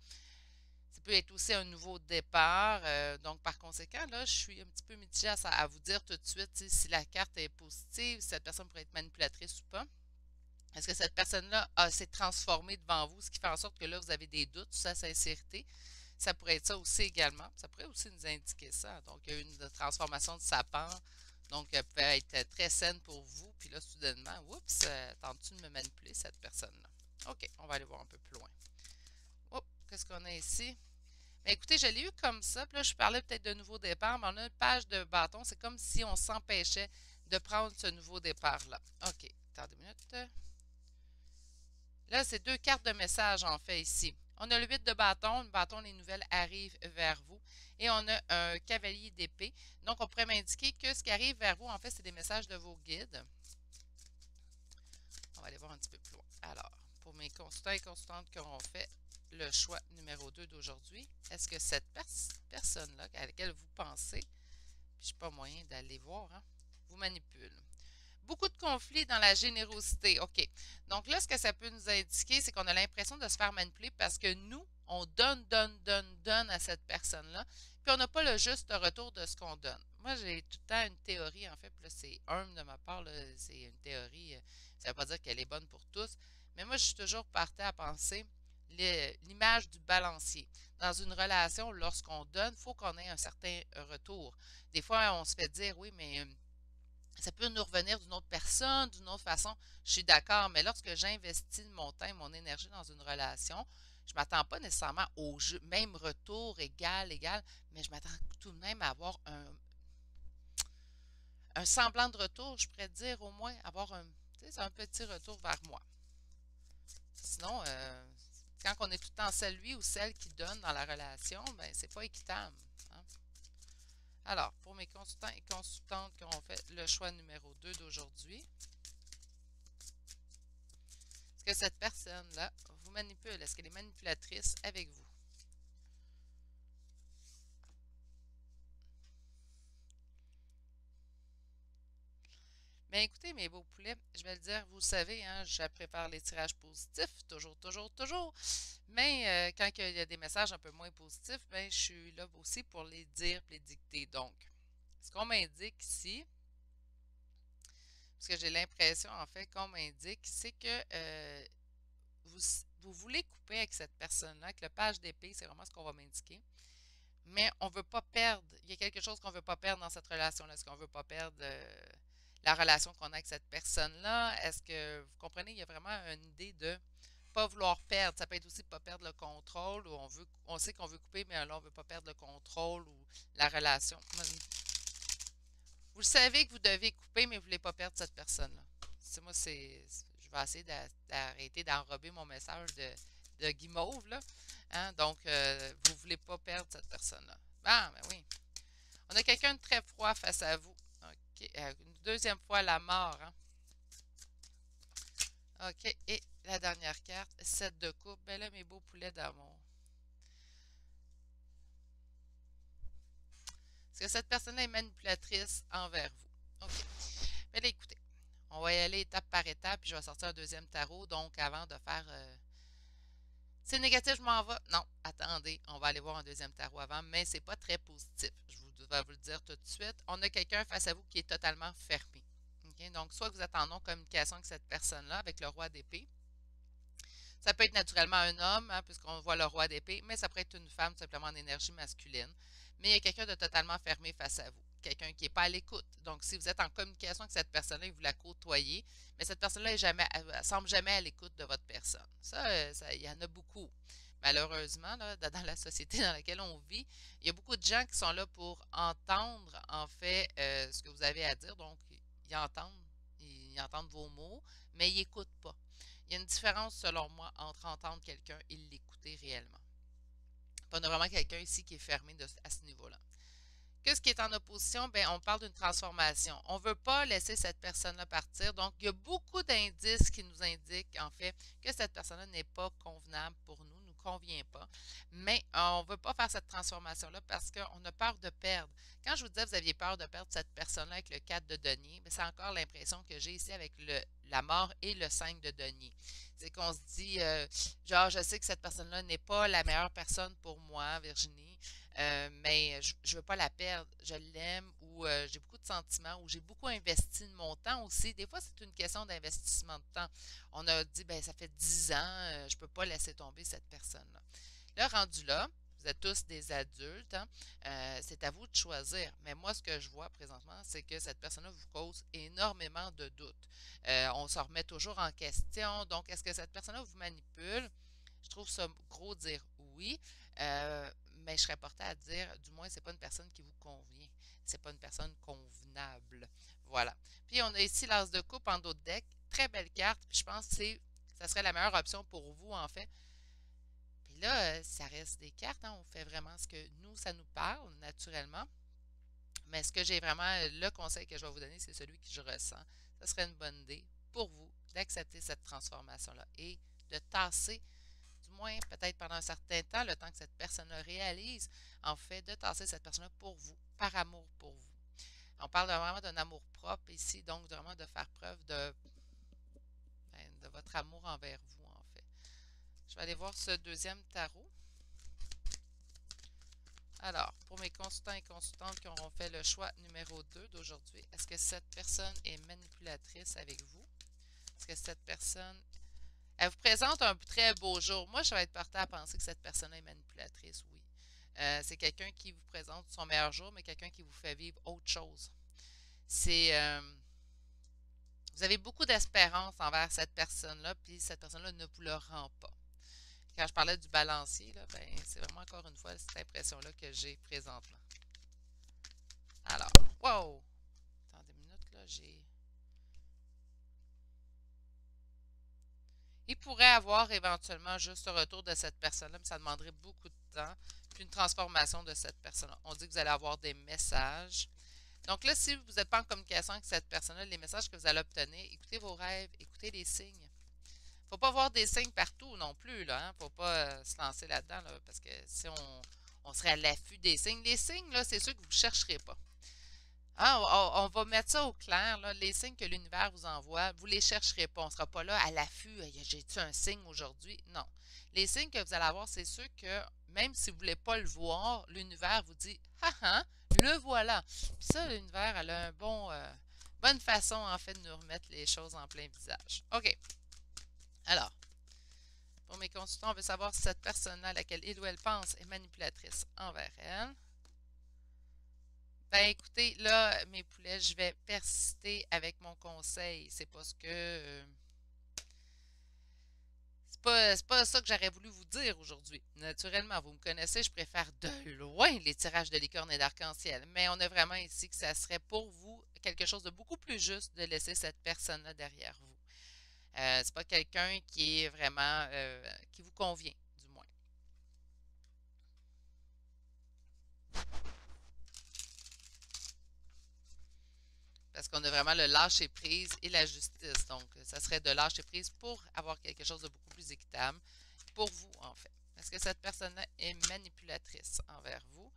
Ça peut être aussi un nouveau départ. Donc, par conséquent, là, je suis un petit peu mitigée à vous dire tout de suite si la carte est positive, si cette personne pourrait être manipulatrice ou pas. Est-ce que cette personne-là s'est transformée devant vous, ce qui fait en sorte que là, vous avez des doutes sur sa sincérité? Ça pourrait être ça aussi également. Ça pourrait aussi nous indiquer ça. Donc, il y a eu une transformation de sa part. Donc, elle peut être très saine pour vous. Puis là, soudainement, oups, tentes-tu de me manipuler, cette personne-là? OK, on va aller voir un peu plus loin. Oh, qu'est-ce qu'on a ici? Mais écoutez, je l'ai eu comme ça. Puis là, je parlais peut-être de nouveau départ, mais on a une page de bâton. C'est comme si on s'empêchait de prendre ce nouveau départ-là. OK, attendez une minute. Là, c'est deux cartes de message en fait ici. On a le 8 de bâton. Le bâton, les nouvelles arrivent vers vous. Et on a un cavalier d'épée. Donc, on pourrait m'indiquer que ce qui arrive vers vous, en fait, c'est des messages de vos guides. On va aller voir un petit peu plus loin. Alors, pour mes consultants et consultantes qui auront fait le choix numéro 2 d'aujourd'hui, est-ce que cette personne-là, à laquelle vous pensez, puis je n'ai pas moyen d'aller voir, hein, vous manipule? Beaucoup de conflits dans la générosité. OK. Donc là, ce que ça peut nous indiquer, c'est qu'on a l'impression de se faire manipuler parce que nous, on donne à cette personne-là, puis on n'a pas le juste retour de ce qu'on donne. Moi, j'ai tout le temps une théorie, en fait, puis là, c'est humble de ma part, là, c'est une théorie, ça ne veut pas dire qu'elle est bonne pour tous, mais moi, je suis toujours partie à penser l'image du balancier. Dans une relation, lorsqu'on donne, il faut qu'on ait un certain retour. Des fois, on se fait dire, oui, mais ça peut nous revenir d'une autre personne, d'une autre façon. Je suis d'accord, mais lorsque j'investis mon temps et mon énergie dans une relation, je ne m'attends pas nécessairement au même retour égal, mais je m'attends tout de même à avoir un semblant de retour, je pourrais dire au moins avoir un petit retour vers moi. Sinon, quand on est tout le temps celui ou celle qui donne dans la relation, ben c'est pas équitable. Hein? Alors, pour mes consultants et consultantes qui ont fait le choix numéro 2 d'aujourd'hui, est-ce que cette personne-là vous manipule? Est-ce qu'elle est manipulatrice avec vous? Bien, écoutez, mes beaux poulets, je vais le dire, vous le savez, hein, je prépare les tirages positifs, toujours. Mais quand il y a des messages un peu moins positifs, ben, je suis là aussi pour les dire et les dicter. Donc, ce qu'on m'indique ici, parce que j'ai l'impression, en fait, qu'on m'indique, c'est que vous, vous voulez couper avec cette personne-là, avec le page d'épée, c'est vraiment ce qu'on va m'indiquer. Mais on ne veut pas perdre. Il y a quelque chose qu'on ne veut pas perdre dans cette relation-là. Est-ce qu'on ne veut pas perdre la relation qu'on a avec cette personne-là? Est-ce que vous comprenez, il y a vraiment une idée de ne pas vouloir perdre. Ça peut être aussi de ne pas perdre le contrôle ou on sait qu'on veut couper, mais là, on ne veut pas perdre le contrôle ou la relation. Vous le savez que vous devez couper, mais vous ne voulez pas perdre cette personne-là. Moi, je vais essayer d'arrêter d'enrober mon message de guimauve, là. Hein? Donc, vous ne voulez pas perdre cette personne-là. Ah, ben oui. On a quelqu'un de très froid face à vous. OK. Une deuxième fois, la mort. Hein? OK. Et la dernière carte, 7 de coupe. Ben là, mes beaux poulets d'amour. Est-ce que cette personne-là est manipulatrice envers vous? OK. Mais là, écoutez, on va y aller étape par étape, puis je vais sortir un deuxième tarot. Donc, avant de faire c'est négatif, je m'en vais. Non, attendez, on va aller voir un deuxième tarot avant, mais c'est pas très positif. Je vais vous le dire tout de suite. On a quelqu'un face à vous qui est totalement fermé. OK? Donc, soit que vous êtes en non-communication avec cette personne-là, avec le roi d'épée. Ça peut être naturellement un homme, hein, puisqu'on voit le roi d'épée, mais ça pourrait être une femme simplement en énergie masculine. Mais il y a quelqu'un de totalement fermé face à vous. Quelqu'un qui n'est pas à l'écoute. Donc, si vous êtes en communication avec cette personne-là et que vous la côtoyez, mais cette personne-là elle semble jamais à l'écoute de votre personne. Il y en a beaucoup. Malheureusement, là, dans la société dans laquelle on vit, il y a beaucoup de gens qui sont là pour entendre, en fait, ce que vous avez à dire. Donc, ils entendent vos mots, mais ils n'écoutent pas. Il y a une différence, selon moi, entre entendre quelqu'un et l'écouter réellement. On a vraiment quelqu'un ici qui est fermé à ce niveau-là. Qu'est-ce qui est en opposition? Bien, on parle d'une transformation. On ne veut pas laisser cette personne-là partir. Donc, il y a beaucoup d'indices qui nous indiquent, en fait, que cette personne-là n'est pas convenable pour nous, ne nous convient pas. Mais on ne veut pas faire cette transformation-là parce qu'on a peur de perdre. Quand je vous disais que vous aviez peur de perdre cette personne-là avec le 4 de denier, c'est encore l'impression que j'ai ici avec la mort et le 5 de denier. C'est qu'on se dit, genre, je sais que cette personne-là n'est pas la meilleure personne pour moi, Virginie. Mais je ne veux pas la perdre. Je l'aime ou j'ai beaucoup de sentiments ou j'ai beaucoup investi de mon temps aussi. Des fois, c'est une question d'investissement de temps. On a dit, ben ça fait 10 ans, je ne peux pas laisser tomber cette personne-là. Là, rendu là, vous êtes tous des adultes, hein, c'est à vous de choisir. Mais moi, ce que je vois présentement, c'est que cette personne-là vous cause énormément de doutes. On se remet toujours en question. Donc, est-ce que cette personne-là vous manipule? Je trouve ça gros de dire oui, mais je serais portée à dire, du moins, c'est pas une personne qui vous convient. C'est pas une personne convenable. Voilà. Puis on a ici l'as de coupe en dos de deck. Très belle carte. Puis je pense que ça serait la meilleure option pour vous, en fait. Puis là, ça reste des cartes. Hein, on fait vraiment ce que nous, ça nous parle, naturellement. Mais ce que j'ai vraiment, le conseil que je vais vous donner, c'est celui que je ressens. Ce serait une bonne idée pour vous d'accepter cette transformation-là et de tasser du moins peut-être pendant un certain temps, le temps que cette personne-là réalise, en fait, de tasser cette personne-là pour vous, par amour pour vous. On parle vraiment d'un amour propre ici, donc vraiment de faire preuve de votre amour envers vous, en fait. Je vais aller voir ce deuxième tarot. Alors, pour mes consultants et consultantes qui auront fait le choix numéro 2 d'aujourd'hui, est-ce que cette personne est manipulatrice avec vous? Est-ce que cette personne... Elle vous présente un très beau jour. Moi, je vais être portée à penser que cette personne est manipulatrice, oui. C'est quelqu'un qui vous présente son meilleur jour, mais quelqu'un qui vous fait vivre autre chose. C'est... vous avez beaucoup d'espérance envers cette personne-là, puis cette personne-là ne vous le rend pas. Quand je parlais du balancier, là, ben, c'est vraiment encore une fois cette impression-là que j'ai présentement. Alors, wow! Attendez une minute, là, j'ai... Il pourrait avoir éventuellement juste le retour de cette personne-là, mais ça demanderait beaucoup de temps, puis une transformation de cette personne-là. On dit que vous allez avoir des messages. Donc là, si vous n'êtes pas en communication avec cette personne-là, les messages que vous allez obtenir, écoutez vos rêves, écoutez les signes. Il ne faut pas voir des signes partout non plus, là. Il ne faut pas se lancer là-dedans, là, parce que si on serait à l'affût des signes, les signes, là, c'est sûr que vous ne chercherez pas. Hein, on va mettre ça au clair, là, les signes que l'univers vous envoie, vous ne les chercherez pas. On ne sera pas là à l'affût. J'ai-tu un signe aujourd'hui? Non. Les signes que vous allez avoir, c'est sûr que même si vous ne voulez pas le voir, l'univers vous dit ah ah, le voilà. Puis ça, l'univers, elle a bonne façon, en fait, de nous remettre les choses en plein visage. OK. Alors, pour mes consultants, on veut savoir si cette personne à laquelle il ou elle pense est manipulatrice envers elle. Ben écoutez, là, mes poulets, je vais persister avec mon conseil. C'est parce que c'est pas ça que j'aurais voulu vous dire aujourd'hui. Naturellement, vous me connaissez, je préfère de loin les tirages de licorne et d'arc-en-ciel. Mais on a vraiment ici que ça serait pour vous quelque chose de beaucoup plus juste de laisser cette personne-là derrière vous. C'est pas quelqu'un qui est vraiment qui vous convient, du moins. Parce qu'on a vraiment le lâcher prise et la justice. Donc, ça serait de lâcher prise pour avoir quelque chose de beaucoup plus équitable pour vous, en fait. Est-ce que cette personne-là est manipulatrice envers vous?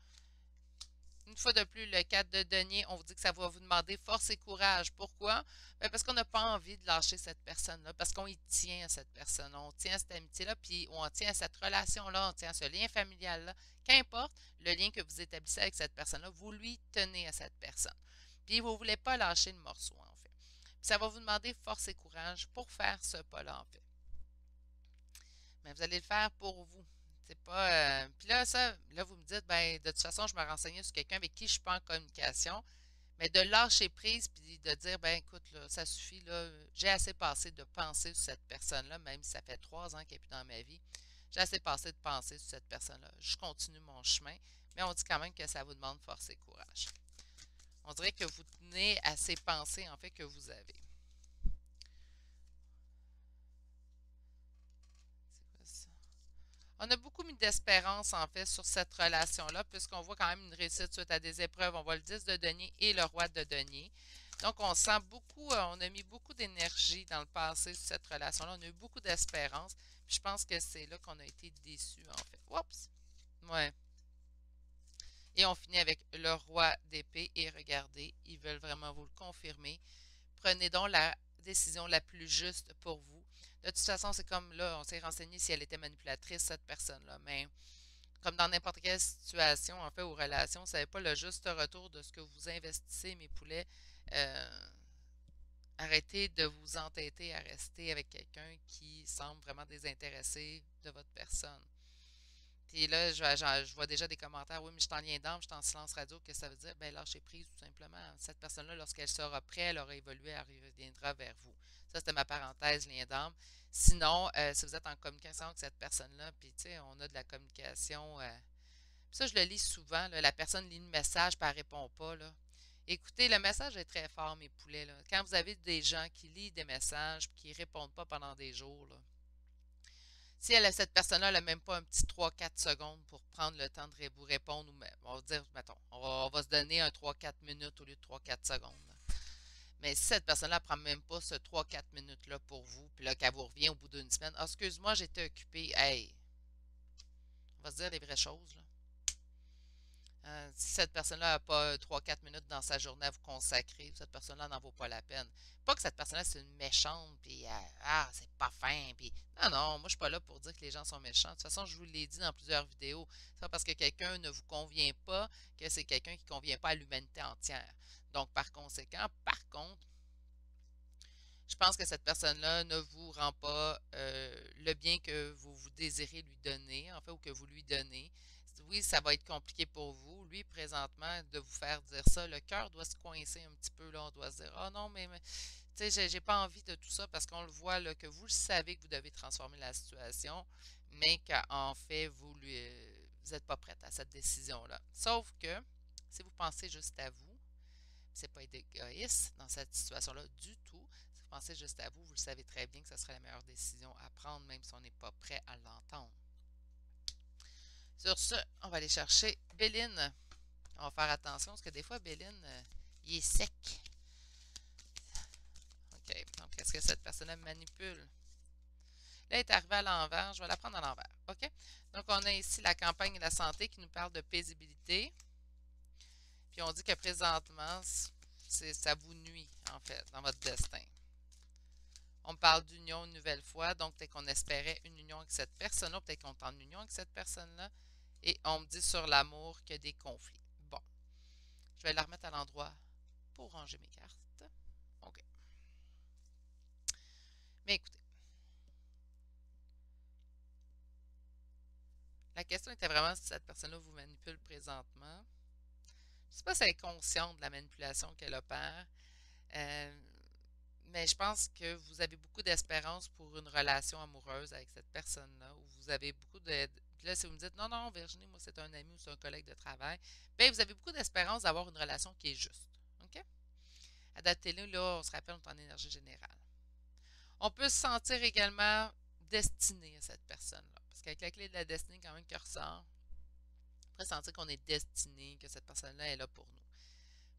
Une fois de plus, le 4 de denier, on vous dit que ça va vous demander force et courage. Pourquoi? Ben parce qu'on n'a pas envie de lâcher cette personne-là, parce qu'on y tient à cette personne, on tient à cette amitié-là, puis on tient à cette relation-là, on tient à ce lien familial-là. Qu'importe le lien que vous établissez avec cette personne-là, vous lui tenez à cette personne. Puis vous ne voulez pas lâcher le morceau, en fait. Puis ça va vous demander force et courage pour faire ce pas-là, en fait. Mais vous allez le faire pour vous. C'est pas. Puis là, là, vous me dites, ben, de toute façon, je me renseignais sur quelqu'un avec qui je suis pas en communication. Mais de lâcher prise puis de dire, ben, écoute, là, ça suffit, là, j'ai assez passé de penser sur cette personne-là, même si ça fait 3 ans qu'elle n'est plus dans ma vie. J'ai assez passé de penser sur cette personne-là. Je continue mon chemin, mais on dit quand même que ça vous demande force et courage. On dirait que vous tenez à ces pensées, en fait, que vous avez. C'est quoi ça? On a beaucoup mis d'espérance, en fait, sur cette relation-là, puisqu'on voit quand même une réussite suite à des épreuves. On voit le 10 de denier et le roi de denier. Donc, on sent beaucoup, on a mis beaucoup d'énergie dans le passé sur cette relation-là. On a eu beaucoup d'espérance. Puis je pense que c'est là qu'on a été déçus, en fait. Oups! Ouais. Et on finit avec le roi d'épée. Et regardez, ils veulent vraiment vous le confirmer. Prenez donc la décision la plus juste pour vous. De toute façon, c'est comme là, on s'est renseigné si elle était manipulatrice, cette personne-là. Mais comme dans n'importe quelle situation, en fait, ou relation, vous n'avez pas le juste retour de ce que vous investissez, mes poulets. Euh, Arrêtez de vous entêter à rester avec quelqu'un qui semble vraiment désintéressé de votre personne. Puis là, je vois déjà des commentaires. Oui, mais je suis en lien d'âme, je suis en silence radio. Qu'est-ce que ça veut dire? Ben, lâchez prise, tout simplement. Cette personne-là, lorsqu'elle sera prête, elle aura évolué, elle reviendra vers vous. Ça, c'était ma parenthèse, lien d'âme. Sinon, si vous êtes en communication avec cette personne-là, puis tu sais, on a de la communication. Puis ça, je le lis souvent, là, la personne lit le message, puis elle ne répond pas, là. Écoutez, le message est très fort, mes poulets, là. Quand vous avez des gens qui lisent des messages, puis qui ne répondent pas pendant des jours, là, si cette personne-là n'a même pas un petit 3-4 secondes pour prendre le temps de vous répondre, ou on va dire, mettons, on va se donner un 3-4 minutes au lieu de 3-4 secondes, là. Mais si cette personne-là ne prend même pas ce 3-4 minutes-là pour vous, puis là, qu'elle vous revient au bout d'une semaine, ah, excuse-moi, j'étais occupée. Hey, on va se dire les vraies choses, là. Si cette personne-là n'a pas 3-4 minutes dans sa journée à vous consacrer, cette personne-là n'en vaut pas la peine. Pas que cette personne-là, c'est une méchante, puis c'est pas fin, puis non, non, moi, je suis pas là pour dire que les gens sont méchants. De toute façon, je vous l'ai dit dans plusieurs vidéos. C'est pas parce que quelqu'un ne vous convient pas que c'est quelqu'un qui ne convient pas à l'humanité entière. Donc, par conséquent, par contre, je pense que cette personne-là ne vous rend pas le bien que vous désirez lui donner, en fait, ou que vous lui donnez. Oui, ça va être compliqué pour vous. Lui, présentement, de vous faire dire ça, le cœur doit se coincer un petit peu, là. On doit se dire, oh non, mais tu sais, j'ai pas envie de tout ça parce qu'on le voit, là, que vous le savez que vous devez transformer la situation, mais qu'en fait, vous n'êtes pas prête à cette décision-là. Sauf que, si vous pensez juste à vous, c'est pas être égoïste dans cette situation-là du tout. Si vous pensez juste à vous, vous le savez très bien que ce serait la meilleure décision à prendre, même si on n'est pas prêt à l'entendre. Sur ce, on va aller chercher Béline. On va faire attention parce que des fois, Béline, il est sec. OK. Donc, est-ce que cette personne-là manipule? Là, elle est arrivée à l'envers. Je vais la prendre à l'envers. OK? Donc, on a ici la campagne de la santé qui nous parle de paisibilité. Puis, on dit que présentement, ça vous nuit, en fait, dans votre destin. On me parle d'union une nouvelle fois, donc peut-être qu'on espérait une union avec cette personne-là, peut-être qu'on est en union avec cette personne-là. Et on me dit sur l'amour qu'il y a des conflits. Bon, je vais la remettre à l'endroit pour ranger mes cartes. OK. Mais écoutez, la question était vraiment si cette personne-là vous manipule présentement. Je ne sais pas si elle est consciente de la manipulation qu'elle opère, euh, mais je pense que vous avez beaucoup d'espérance pour une relation amoureuse avec cette personne-là, où vous avez beaucoup de... Puis là, si vous me dites, non, non, Virginie, moi, c'est un ami ou c'est un collègue de travail, bien, vous avez beaucoup d'espérance d'avoir une relation qui est juste. OK? Adaptez-le, là, on se rappelle, on est en énergie générale. On peut se sentir également destiné à cette personne-là. Parce qu'avec la clé de la destinée, quand même, qui ressort, on pourrait sentir qu'on est destiné, que cette personne-là est là pour nous.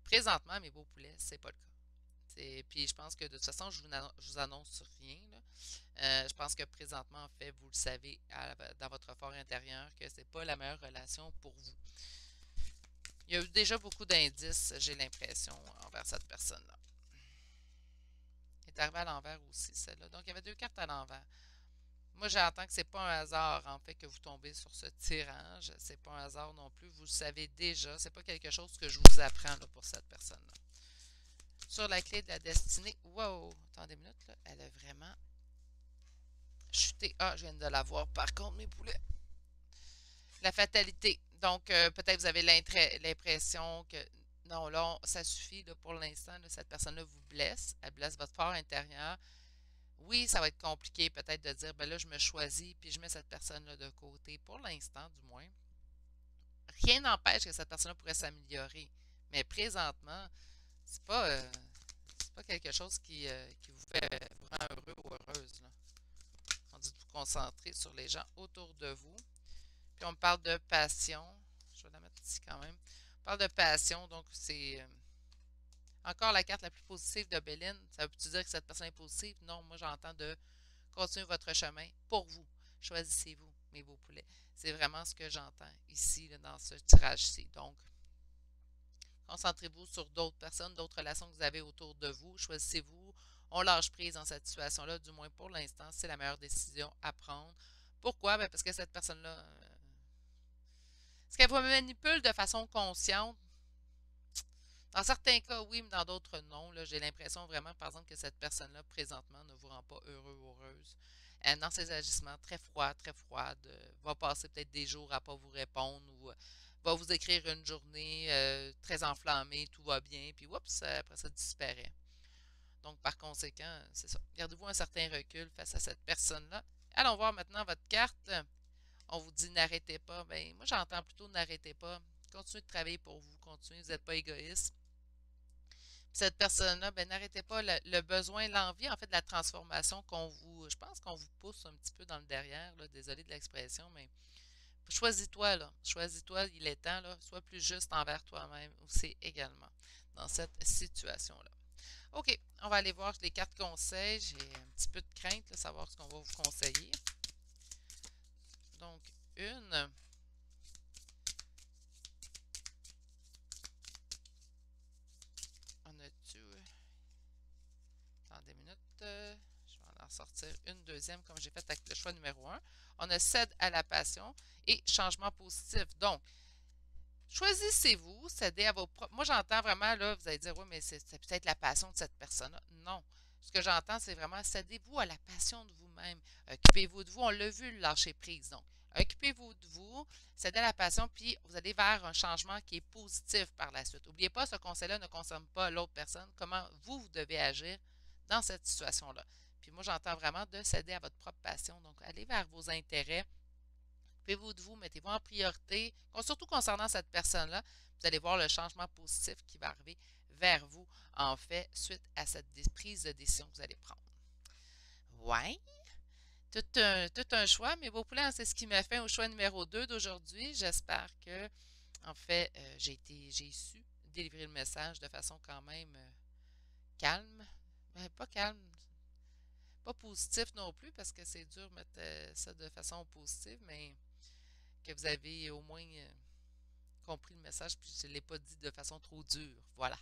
Présentement, mes beaux poulets, c'est pas le cas. Puis je pense que de toute façon, je vous annonce rien. Là. Je pense que présentement, en fait, vous le savez dans votre fort intérieur que c'est pas la meilleure relation pour vous. Il y a eu déjà beaucoup d'indices, j'ai l'impression, envers cette personne-là. Elle est arrivée à l'envers aussi, celle-là. Donc, il y avait deux cartes à l'envers. Moi, j'entends que c'est pas un hasard, en fait, que vous tombez sur ce tirage. C'est pas un hasard non plus. Vous le savez déjà. C'est pas quelque chose que je vous apprends là, pour cette personne-là. Sur la clé de la destinée. Wow! Attendez une minute, là. Elle a vraiment chuté. Ah, je viens de la voir, par contre, mes poulets. La fatalité. Donc, peut-être vous avez l'impression que non, là, ça suffit là, pour l'instant. Cette personne-là vous blesse. Elle blesse votre fort intérieur. Oui, ça va être compliqué peut-être de dire, ben là, je me choisis puis je mets cette personne-là de côté, pour l'instant du moins. Rien n'empêche que cette personne-là pourrait s'améliorer. Mais présentement, c'est pas quelque chose qui vous fait vous rend heureux ou heureuse. Là. On dit de vous concentrer sur les gens autour de vous. Puis on me parle de passion. Je vais la mettre ici quand même. On parle de passion, donc c'est encore la carte la plus positive de Béline. Ça veut-tu dire que cette personne est positive? Non, moi j'entends de continuer votre chemin pour vous. Choisissez-vous, mes beaux poulets. C'est vraiment ce que j'entends ici, là, dans ce tirage-ci. Donc, concentrez-vous sur d'autres personnes, d'autres relations que vous avez autour de vous. Choisissez-vous. On lâche prise dans cette situation-là, du moins pour l'instant, c'est la meilleure décision à prendre. Pourquoi? Ben parce que cette personne-là, est-ce qu'elle vous manipule de façon consciente? Dans certains cas, oui, mais dans d'autres, non. J'ai l'impression vraiment, par exemple, que cette personne-là, présentement, ne vous rend pas heureux ou heureuse. Dans ses agissements, très froide, va passer peut-être des jours à ne pas vous répondre ou va vous écrire une journée très enflammée, tout va bien, puis oups, après ça disparaît. Donc, par conséquent, c'est ça. Gardez-vous un certain recul face à cette personne-là. Allons voir maintenant votre carte. On vous dit n'arrêtez pas. Ben, moi, j'entends plutôt n'arrêtez pas. Continuez de travailler pour vous. Continuez, vous n'êtes pas égoïste. Cette personne-là, ben, n'arrêtez pas le besoin, l'envie, en fait, de la transformation je pense qu'on vous pousse un petit peu dans le derrière, là, désolé de l'expression, mais choisis-toi, là. Choisis-toi, il est temps, là. Sois plus juste envers toi-même aussi également dans cette situation-là. OK, on va aller voir les cartes conseils. J'ai un petit peu de crainte, de savoir ce qu'on va vous conseiller. Donc, une, Je vais en sortir une deuxième comme j'ai fait avec le choix numéro un. On a cède à la passion et changement positif. Donc, choisissez-vous, cédez à vos propres. Moi, j'entends vraiment, là, vous allez dire, oui, mais c'est peut-être la passion de cette personne-là. Non. Ce que j'entends, c'est vraiment cédez-vous à la passion de vous-même. Occupez-vous de vous. On l'a vu, le lâcher prise. Donc, occupez-vous de vous, cédez à la passion, puis vous allez vers un changement qui est positif par la suite. N'oubliez pas, ce conseil-là ne concerne pas l'autre personne. Comment vous, vous devez agir dans cette situation-là. Puis moi, j'entends vraiment de céder à votre propre passion. Donc, allez vers vos intérêts. Occupez-vous de vous, mettez-vous en priorité, surtout concernant cette personne-là. Vous allez voir le changement positif qui va arriver vers vous, en fait, suite à cette prise de décision que vous allez prendre. Ouais, tout un choix, mais beaux poulets, c'est ce qui m'a fait au choix numéro 2 d'aujourd'hui. J'espère que, en fait, j'ai su délivrer le message de façon quand même calme. Pas calme, pas positif non plus, parce que c'est dur de mettre ça de façon positive, mais que vous avez au moins compris le message, puis je ne l'ai pas dit de façon trop dure. Voilà.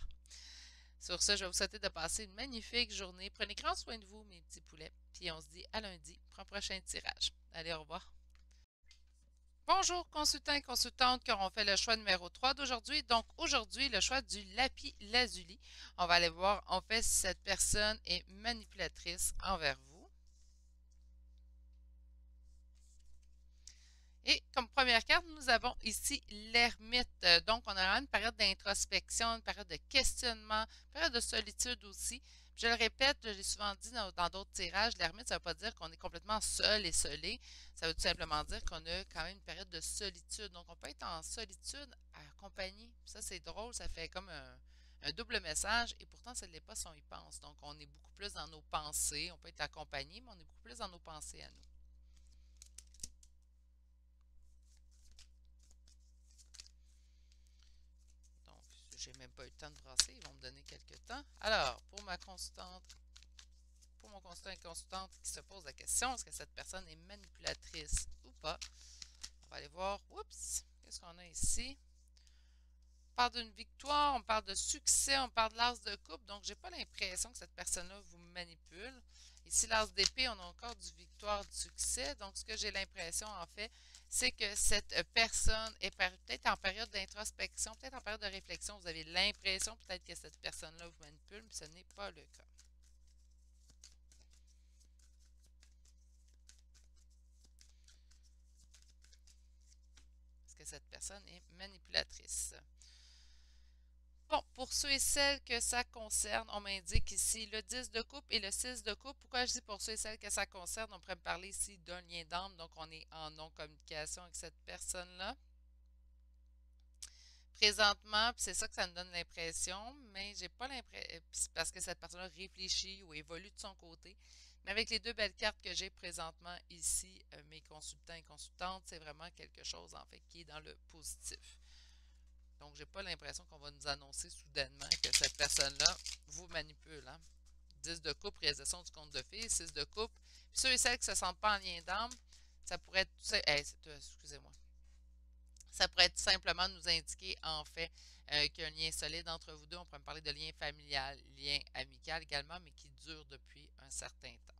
Sur ce, je vais vous souhaiter de passer une magnifique journée. Prenez grand soin de vous, mes petits poulets. Puis on se dit à lundi pour un prochain tirage. Allez, au revoir. Bonjour, consultants et consultantes qui auront fait le choix numéro 3 d'aujourd'hui. Donc, aujourd'hui, le choix du lapis lazuli. On va aller voir, en fait, si cette personne est manipulatrice envers vous. Et comme première carte, nous avons ici l'ermite. Donc, on a une période d'introspection, une période de questionnement, une période de solitude aussi. Puis je le répète, je l'ai souvent dit dans d'autres tirages, l'ermite, ça ne veut pas dire qu'on est complètement seul et isolé. Ça veut tout simplement dire qu'on a quand même une période de solitude. Donc, on peut être en solitude accompagné. Ça, c'est drôle, ça fait comme un double message et pourtant, ça ne l'est pas si on y pense. Donc, on est beaucoup plus dans nos pensées. On peut être accompagné, mais on est beaucoup plus dans nos pensées à nous. Donc, j'ai même pas eu le temps de brasser, ils vont me donner quelques temps. Alors, pour ma consultante, pour mon consultant et consultante qui se pose la question, est-ce que cette personne est manipulatrice ou pas? On va aller voir. Oups! Qu'est-ce qu'on a ici? On parle d'une victoire, on parle de succès, on parle de l'as de coupe. Donc, j'ai pas l'impression que cette personne-là vous manipule. Ici, l'as d'épée, on a encore du victoire, du succès. Donc, ce que j'ai l'impression, en fait, c'est que cette personne est peut-être en période d'introspection, peut-être en période de réflexion. Vous avez l'impression peut-être que cette personne-là vous manipule, mais ce n'est pas le cas. Est-ce que cette personne est manipulatrice? Bon, pour ceux et celles que ça concerne, on m'indique ici le 10 de coupe et le 6 de coupe. Pourquoi je dis pour ceux et celles que ça concerne? On pourrait me parler ici d'un lien d'âme, donc on est en non-communication avec cette personne-là. Présentement, c'est ça que ça me donne l'impression, mais j'ai pas l'impression, parce que cette personne-là réfléchit ou évolue de son côté. Mais avec les deux belles cartes que j'ai présentement ici, mes consultants et consultantes, c'est vraiment quelque chose en fait qui est dans le positif. Donc, j'ai pas l'impression qu'on va nous annoncer soudainement que cette personne-là vous manipule. Hein? 10 de coupe, réalisation du compte de fées, 6 de coupe. Puis ceux et celles qui ne se sentent pas en lien d'âme, ça pourrait être. Excusez-moi. Ça pourrait tout simplement nous indiquer en fait qu'il y a un lien solide entre vous deux. On pourrait me parler de lien familial, lien amical également, mais qui dure depuis un certain temps.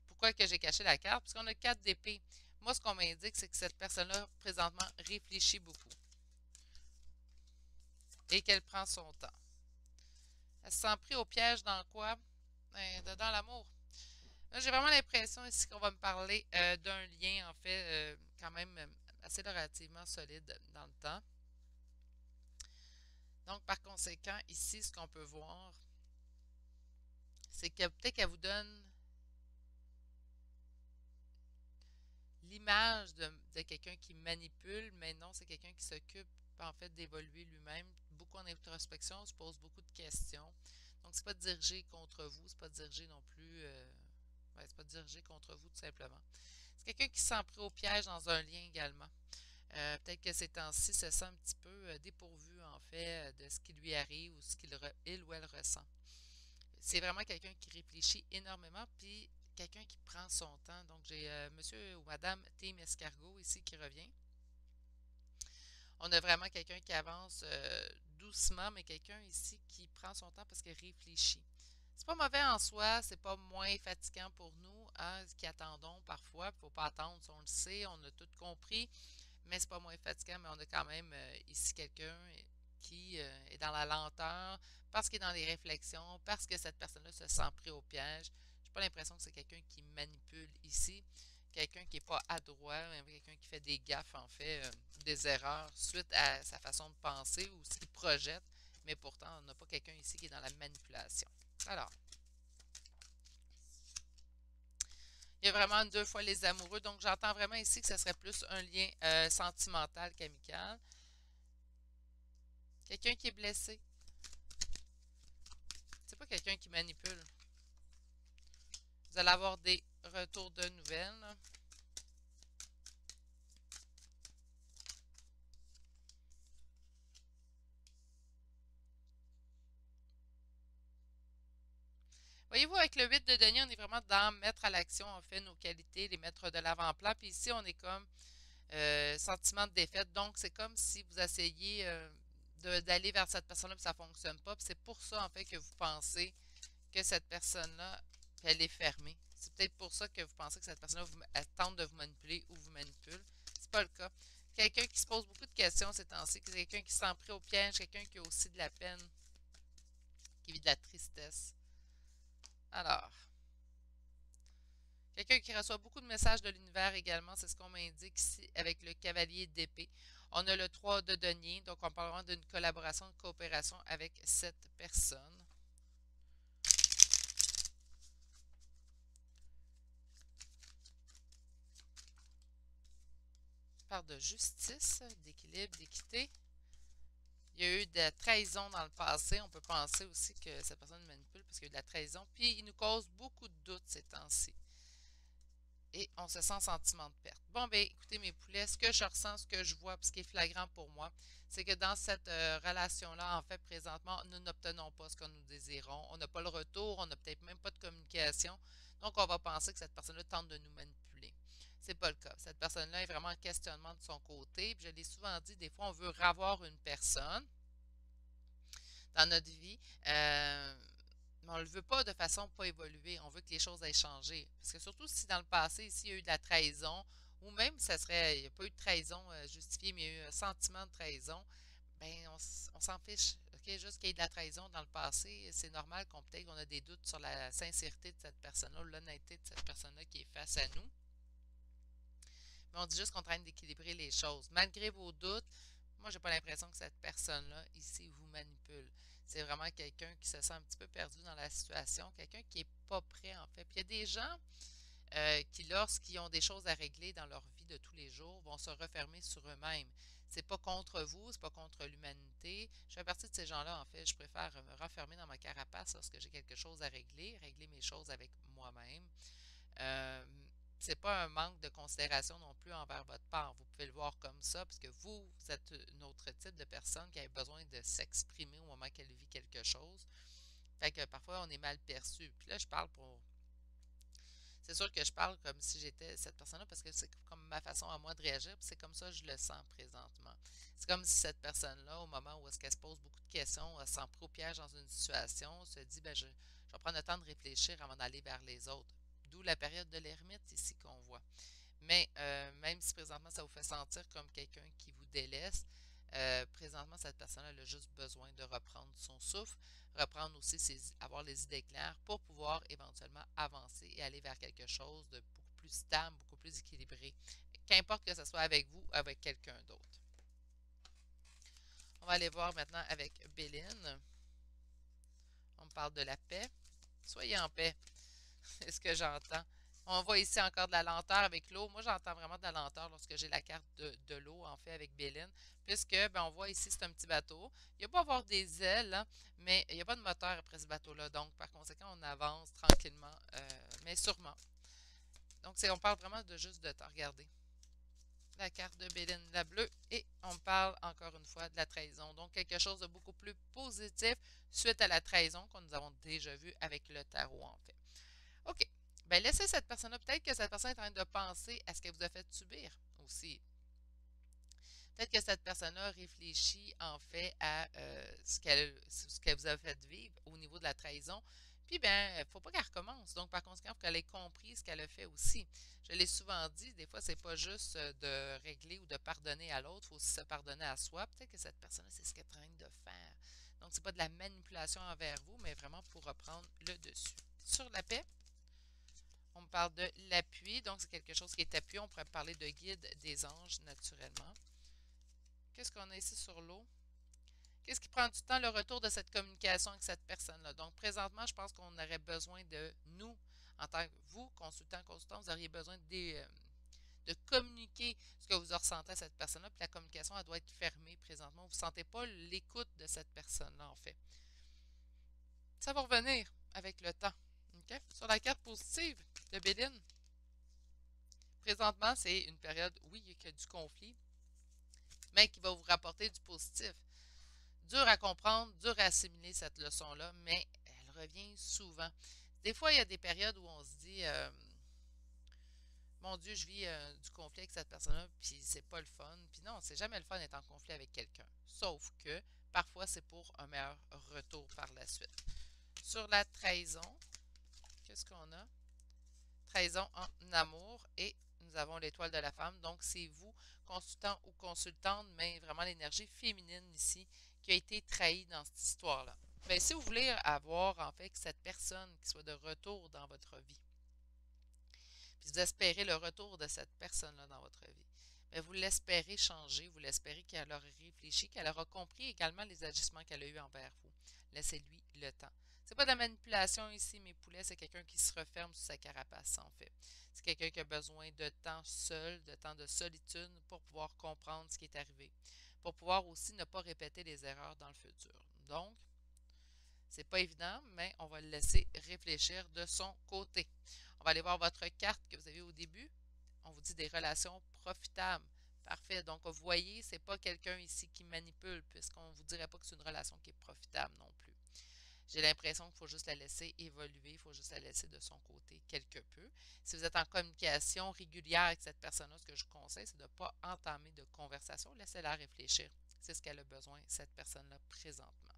Pourquoi que j'ai caché la carte? Parce qu'on a 4 d'épée. Moi, ce qu'on m'indique, c'est que cette personne-là, présentement, réfléchit beaucoup et qu'elle prend son temps. Elle se sent pris au piège dans quoi? Dans l'amour. Là, j'ai vraiment l'impression ici qu'on va me parler d'un lien, en fait, quand même assez relativement solide dans le temps. Donc, par conséquent, ici, ce qu'on peut voir, c'est que peut-être qu'elle vous donne l'image de quelqu'un qui manipule, mais non, c'est quelqu'un qui s'occupe en fait d'évoluer lui-même, beaucoup en introspection, se pose beaucoup de questions. Donc, c'est pas dirigé contre vous, c'est pas dirigé non plus, c'est pas dirigé contre vous tout simplement. C'est quelqu'un qui se sent pris au piège dans un lien également. Peut-être que ces temps-ci se sent un petit peu dépourvu en fait de ce qui lui arrive ou ce qu'il ou elle ressent. C'est vraiment quelqu'un qui réfléchit énormément, puis quelqu'un qui prend son temps. Donc, j'ai monsieur ou madame Team Escargot ici qui revient. On a vraiment quelqu'un qui avance doucement, mais quelqu'un ici qui prend son temps parce qu'il réfléchit. C'est pas mauvais en soi, c'est pas moins fatigant pour nous, hein, qui attendons parfois. Faut pas attendre, si on le sait, on a tout compris, mais c'est pas moins fatigant, mais on a quand même ici quelqu'un qui est dans la lenteur, parce qu'il est dans les réflexions, parce que cette personne-là se sent pris au piège. J'ai pas l'impression que c'est quelqu'un qui manipule ici, quelqu'un qui est pas adroit, mais quelqu'un qui fait des gaffes, en fait, des erreurs suite à sa façon de penser ou ce qu'il projette, mais pourtant, on n'a pas quelqu'un ici qui est dans la manipulation. Alors, il y a vraiment deux fois les amoureux, donc j'entends vraiment ici que ce serait plus un lien sentimental qu'amical. Quelqu'un qui est blessé. C'est pas quelqu'un qui manipule. Vous allez avoir des retours de nouvelles. Voyez-vous, avec le 8 de denier, on est vraiment dans mettre à l'action, en fait, nos qualités, les mettre de l'avant-plan. Puis ici, on est comme sentiment de défaite. Donc, c'est comme si vous essayiez d'aller vers cette personne-là, puis ça ne fonctionne pas. Puis c'est pour ça, en fait, que vous pensez que cette personne-là, elle est fermée. C'est peut-être pour ça que vous pensez que cette personne-là elle tente de vous manipuler ou vous manipule. C'est pas le cas. Quelqu'un qui se pose beaucoup de questions ces temps-ci, quelqu'un qui s'en pris au piège, quelqu'un qui a aussi de la peine, qui vit de la tristesse. Alors, quelqu'un qui reçoit beaucoup de messages de l'univers également, c'est ce qu'on m'indique ici avec le cavalier d'épée. On a le 3 de denier, donc on parle vraiment d'une collaboration, de coopération avec cette personne. On parle de justice, d'équilibre, d'équité. Il y a eu de la trahison dans le passé. On peut penser aussi que cette personne manipule parce qu'il y a eu de la trahison. Puis il nous cause beaucoup de doutes ces temps-ci. Et on se sent sentiment de perte. Bon, ben écoutez mes poulets, ce que je ressens, ce que je vois, puis ce qui est flagrant pour moi, c'est que dans cette relation-là, en fait, présentement, nous n'obtenons pas ce que nous désirons. On n'a pas le retour, on n'a peut-être même pas de communication. Donc, on va penser que cette personne-là tente de nous manipuler. C'est pas le cas. Cette personne-là est vraiment en questionnement de son côté. Puis je l'ai souvent dit, des fois, on veut revoir une personne dans notre vie. Mais on ne le veut pas de façon pas évoluer. On veut que les choses aient changé. Parce que surtout si dans le passé, ici, il y a eu de la trahison, ou même ça serait, il n'y a pas eu de trahison justifiée, mais il y a eu un sentiment de trahison, ben on s'en fiche. OK? Juste qu'il y ait de la trahison dans le passé, c'est normal qu'on peut-être qu'on a des doutes sur la sincérité de cette personne-là, l'honnêteté de cette personne-là qui est face à nous. Mais on dit juste qu'on est en train d'équilibrer les choses. Malgré vos doutes, moi, j'ai pas l'impression que cette personne-là, ici, vous manipule. C'est vraiment quelqu'un qui se sent un petit peu perdu dans la situation, quelqu'un qui est pas prêt, en fait. Puis il y a des gens qui, lorsqu'ils ont des choses à régler dans leur vie de tous les jours, vont se refermer sur eux-mêmes. C'est pas contre vous, c'est pas contre l'humanité. Je fais partie de ces gens-là, en fait. Je préfère me refermer dans ma carapace lorsque j'ai quelque chose à régler mes choses avec moi-même. Euh, c'est pas un manque de considération non plus envers votre part. Vous pouvez le voir comme ça, parce que vous êtes un autre type de personne qui a besoin de s'exprimer au moment qu'elle vit quelque chose. Fait que parfois, on est mal perçu. Puis là, je parle pour... C'est sûr que je parle comme si j'étais cette personne-là, parce que c'est comme ma façon à moi de réagir, puis c'est comme ça que je le sens présentement. C'est comme si cette personne-là, au moment où est-ce qu'elle se pose beaucoup de questions, elle s'en pris au piège dans une situation, se dit, ben, je vais prendre le temps de réfléchir avant d'aller vers les autres. D'où la période de l'ermite ici qu'on voit. Mais même si présentement ça vous fait sentir comme quelqu'un qui vous délaisse, présentement cette personne elle a juste besoin de reprendre son souffle, reprendre aussi avoir les idées claires pour pouvoir éventuellement avancer et aller vers quelque chose de beaucoup plus stable, beaucoup plus équilibré. Qu'importe que ce soit avec vous ou avec quelqu'un d'autre. On va aller voir maintenant avec Béline. On me parle de la paix. Soyez en paix. C'est ce que j'entends. On voit ici encore de la lenteur avec l'eau. Moi, j'entends vraiment de la lenteur lorsque j'ai la carte de l'eau, en fait, avec Béline, puisque, ben, on voit ici, c'est un petit bateau. Il n'y a pas à avoir des ailes, hein, mais il n'y a pas de moteur après ce bateau-là. Donc, par conséquent, on avance tranquillement, mais sûrement. Donc, on parle vraiment de juste de temps. Regardez. La carte de Béline, la bleue, et on parle encore une fois de la trahison. Donc, quelque chose de beaucoup plus positif suite à la trahison que nous avons déjà vu avec le tarot, en fait. OK. Ben, laissez cette personne-là. Peut-être que cette personne est en train de penser à ce qu'elle vous a fait subir aussi. Peut-être que cette personne-là réfléchit en fait à ce qu'elle vous a fait vivre au niveau de la trahison. Puis, ben, il ne faut pas qu'elle recommence. Donc, par conséquent, il faut qu'elle ait compris ce qu'elle a fait aussi. Je l'ai souvent dit, des fois, c'est pas juste de régler ou de pardonner à l'autre, il faut aussi se pardonner à soi. Peut-être que cette personne-là, c'est ce qu'elle est en train de faire. Donc, c'est pas de la manipulation envers vous, mais vraiment pour reprendre le dessus. Sur la paix, on me parle de l'appui. Donc, c'est quelque chose qui est appuyé. On pourrait parler de guide des anges, naturellement. Qu'est-ce qu'on a ici sur l'eau? Qu'est-ce qui prend du temps, le retour de cette communication avec cette personne-là? Donc, présentement, je pense qu'on aurait besoin de nous, en tant que vous, consultant, consultant, vous auriez besoin de communiquer ce que vous ressentez à cette personne-là. Puis la communication, elle doit être fermée présentement. Vous ne sentez pas l'écoute de cette personne-là, en fait. Ça va revenir avec le temps. OK? Sur la carte positive de Béline, présentement, c'est une période, oui, il y a du conflit, mais qui va vous rapporter du positif. Dur à comprendre, dur à assimiler cette leçon-là, mais elle revient souvent. Des fois, il y a des périodes où on se dit mon Dieu, je vis du conflit avec cette personne-là, puis c'est pas le fun. Puis non, c'est jamais le fun d'être en conflit avec quelqu'un. Sauf que parfois, c'est pour un meilleur retour par la suite. Sur la trahison, qu'est-ce qu'on a? Trahison en amour et nous avons l'étoile de la femme. Donc, c'est vous, consultant ou consultante, mais vraiment l'énergie féminine ici qui a été trahie dans cette histoire-là. Bien, si vous voulez avoir en fait cette personne qui soit de retour dans votre vie, puis vous espérez le retour de cette personne-là dans votre vie, bien, vous l'espérez changer, vous l'espérez qu'elle aura réfléchi, qu'elle aura compris également les agissements qu'elle a eus envers vous. Laissez-lui le temps. C'est pas de la manipulation ici, mes poulets, c'est quelqu'un qui se referme sur sa carapace, en fait. C'est quelqu'un qui a besoin de temps seul, de temps de solitude pour pouvoir comprendre ce qui est arrivé, pour pouvoir aussi ne pas répéter les erreurs dans le futur. Donc, c'est pas évident, mais on va le laisser réfléchir de son côté. On va aller voir votre carte que vous avez au début. On vous dit des relations profitables. Parfait. Donc, vous voyez, c'est pas quelqu'un ici qui manipule, puisqu'on ne vous dirait pas que c'est une relation qui est profitable non plus. J'ai l'impression qu'il faut juste la laisser évoluer, il faut juste la laisser de son côté quelque peu. Si vous êtes en communication régulière avec cette personne-là, ce que je vous conseille, c'est de ne pas entamer de conversation. Laissez-la réfléchir. C'est ce qu'elle a besoin, cette personne-là, présentement.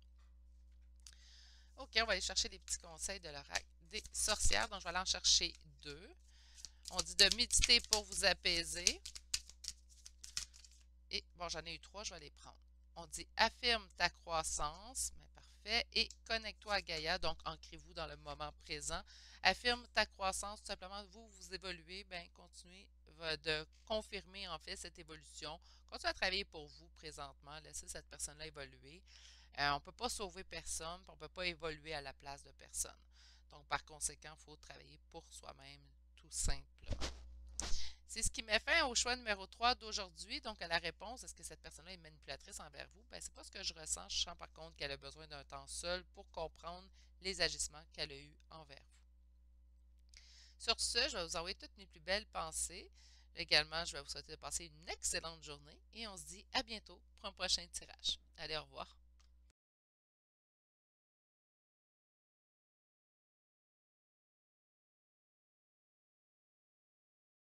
OK, on va aller chercher les petits conseils de l'oracle des sorcières. Donc, je vais aller en chercher deux. On dit de méditer pour vous apaiser. Et bon, j'en ai eu trois, je vais les prendre. On dit affirme ta croissance, mais parfait. Et connecte-toi à Gaïa, donc ancrez-vous dans le moment présent. Affirme ta croissance, tout simplement, vous évoluez, bien, continuez de confirmer en fait cette évolution. Continuez à travailler pour vous présentement, laissez cette personne-là évoluer. On ne peut pas sauver personne, on ne peut pas évoluer à la place de personne. Donc, par conséquent, il faut travailler pour soi-même, tout simplement. C'est ce qui met fin au choix numéro 3 d'aujourd'hui. Donc, à la réponse, est-ce que cette personne-là est manipulatrice envers vous? Ben, c'est pas ce que je ressens. Je sens par contre qu'elle a besoin d'un temps seul pour comprendre les agissements qu'elle a eus envers vous. Sur ce, je vais vous envoyer toutes mes plus belles pensées. Également, je vais vous souhaiter de passer une excellente journée et on se dit à bientôt pour un prochain tirage. Allez, au revoir.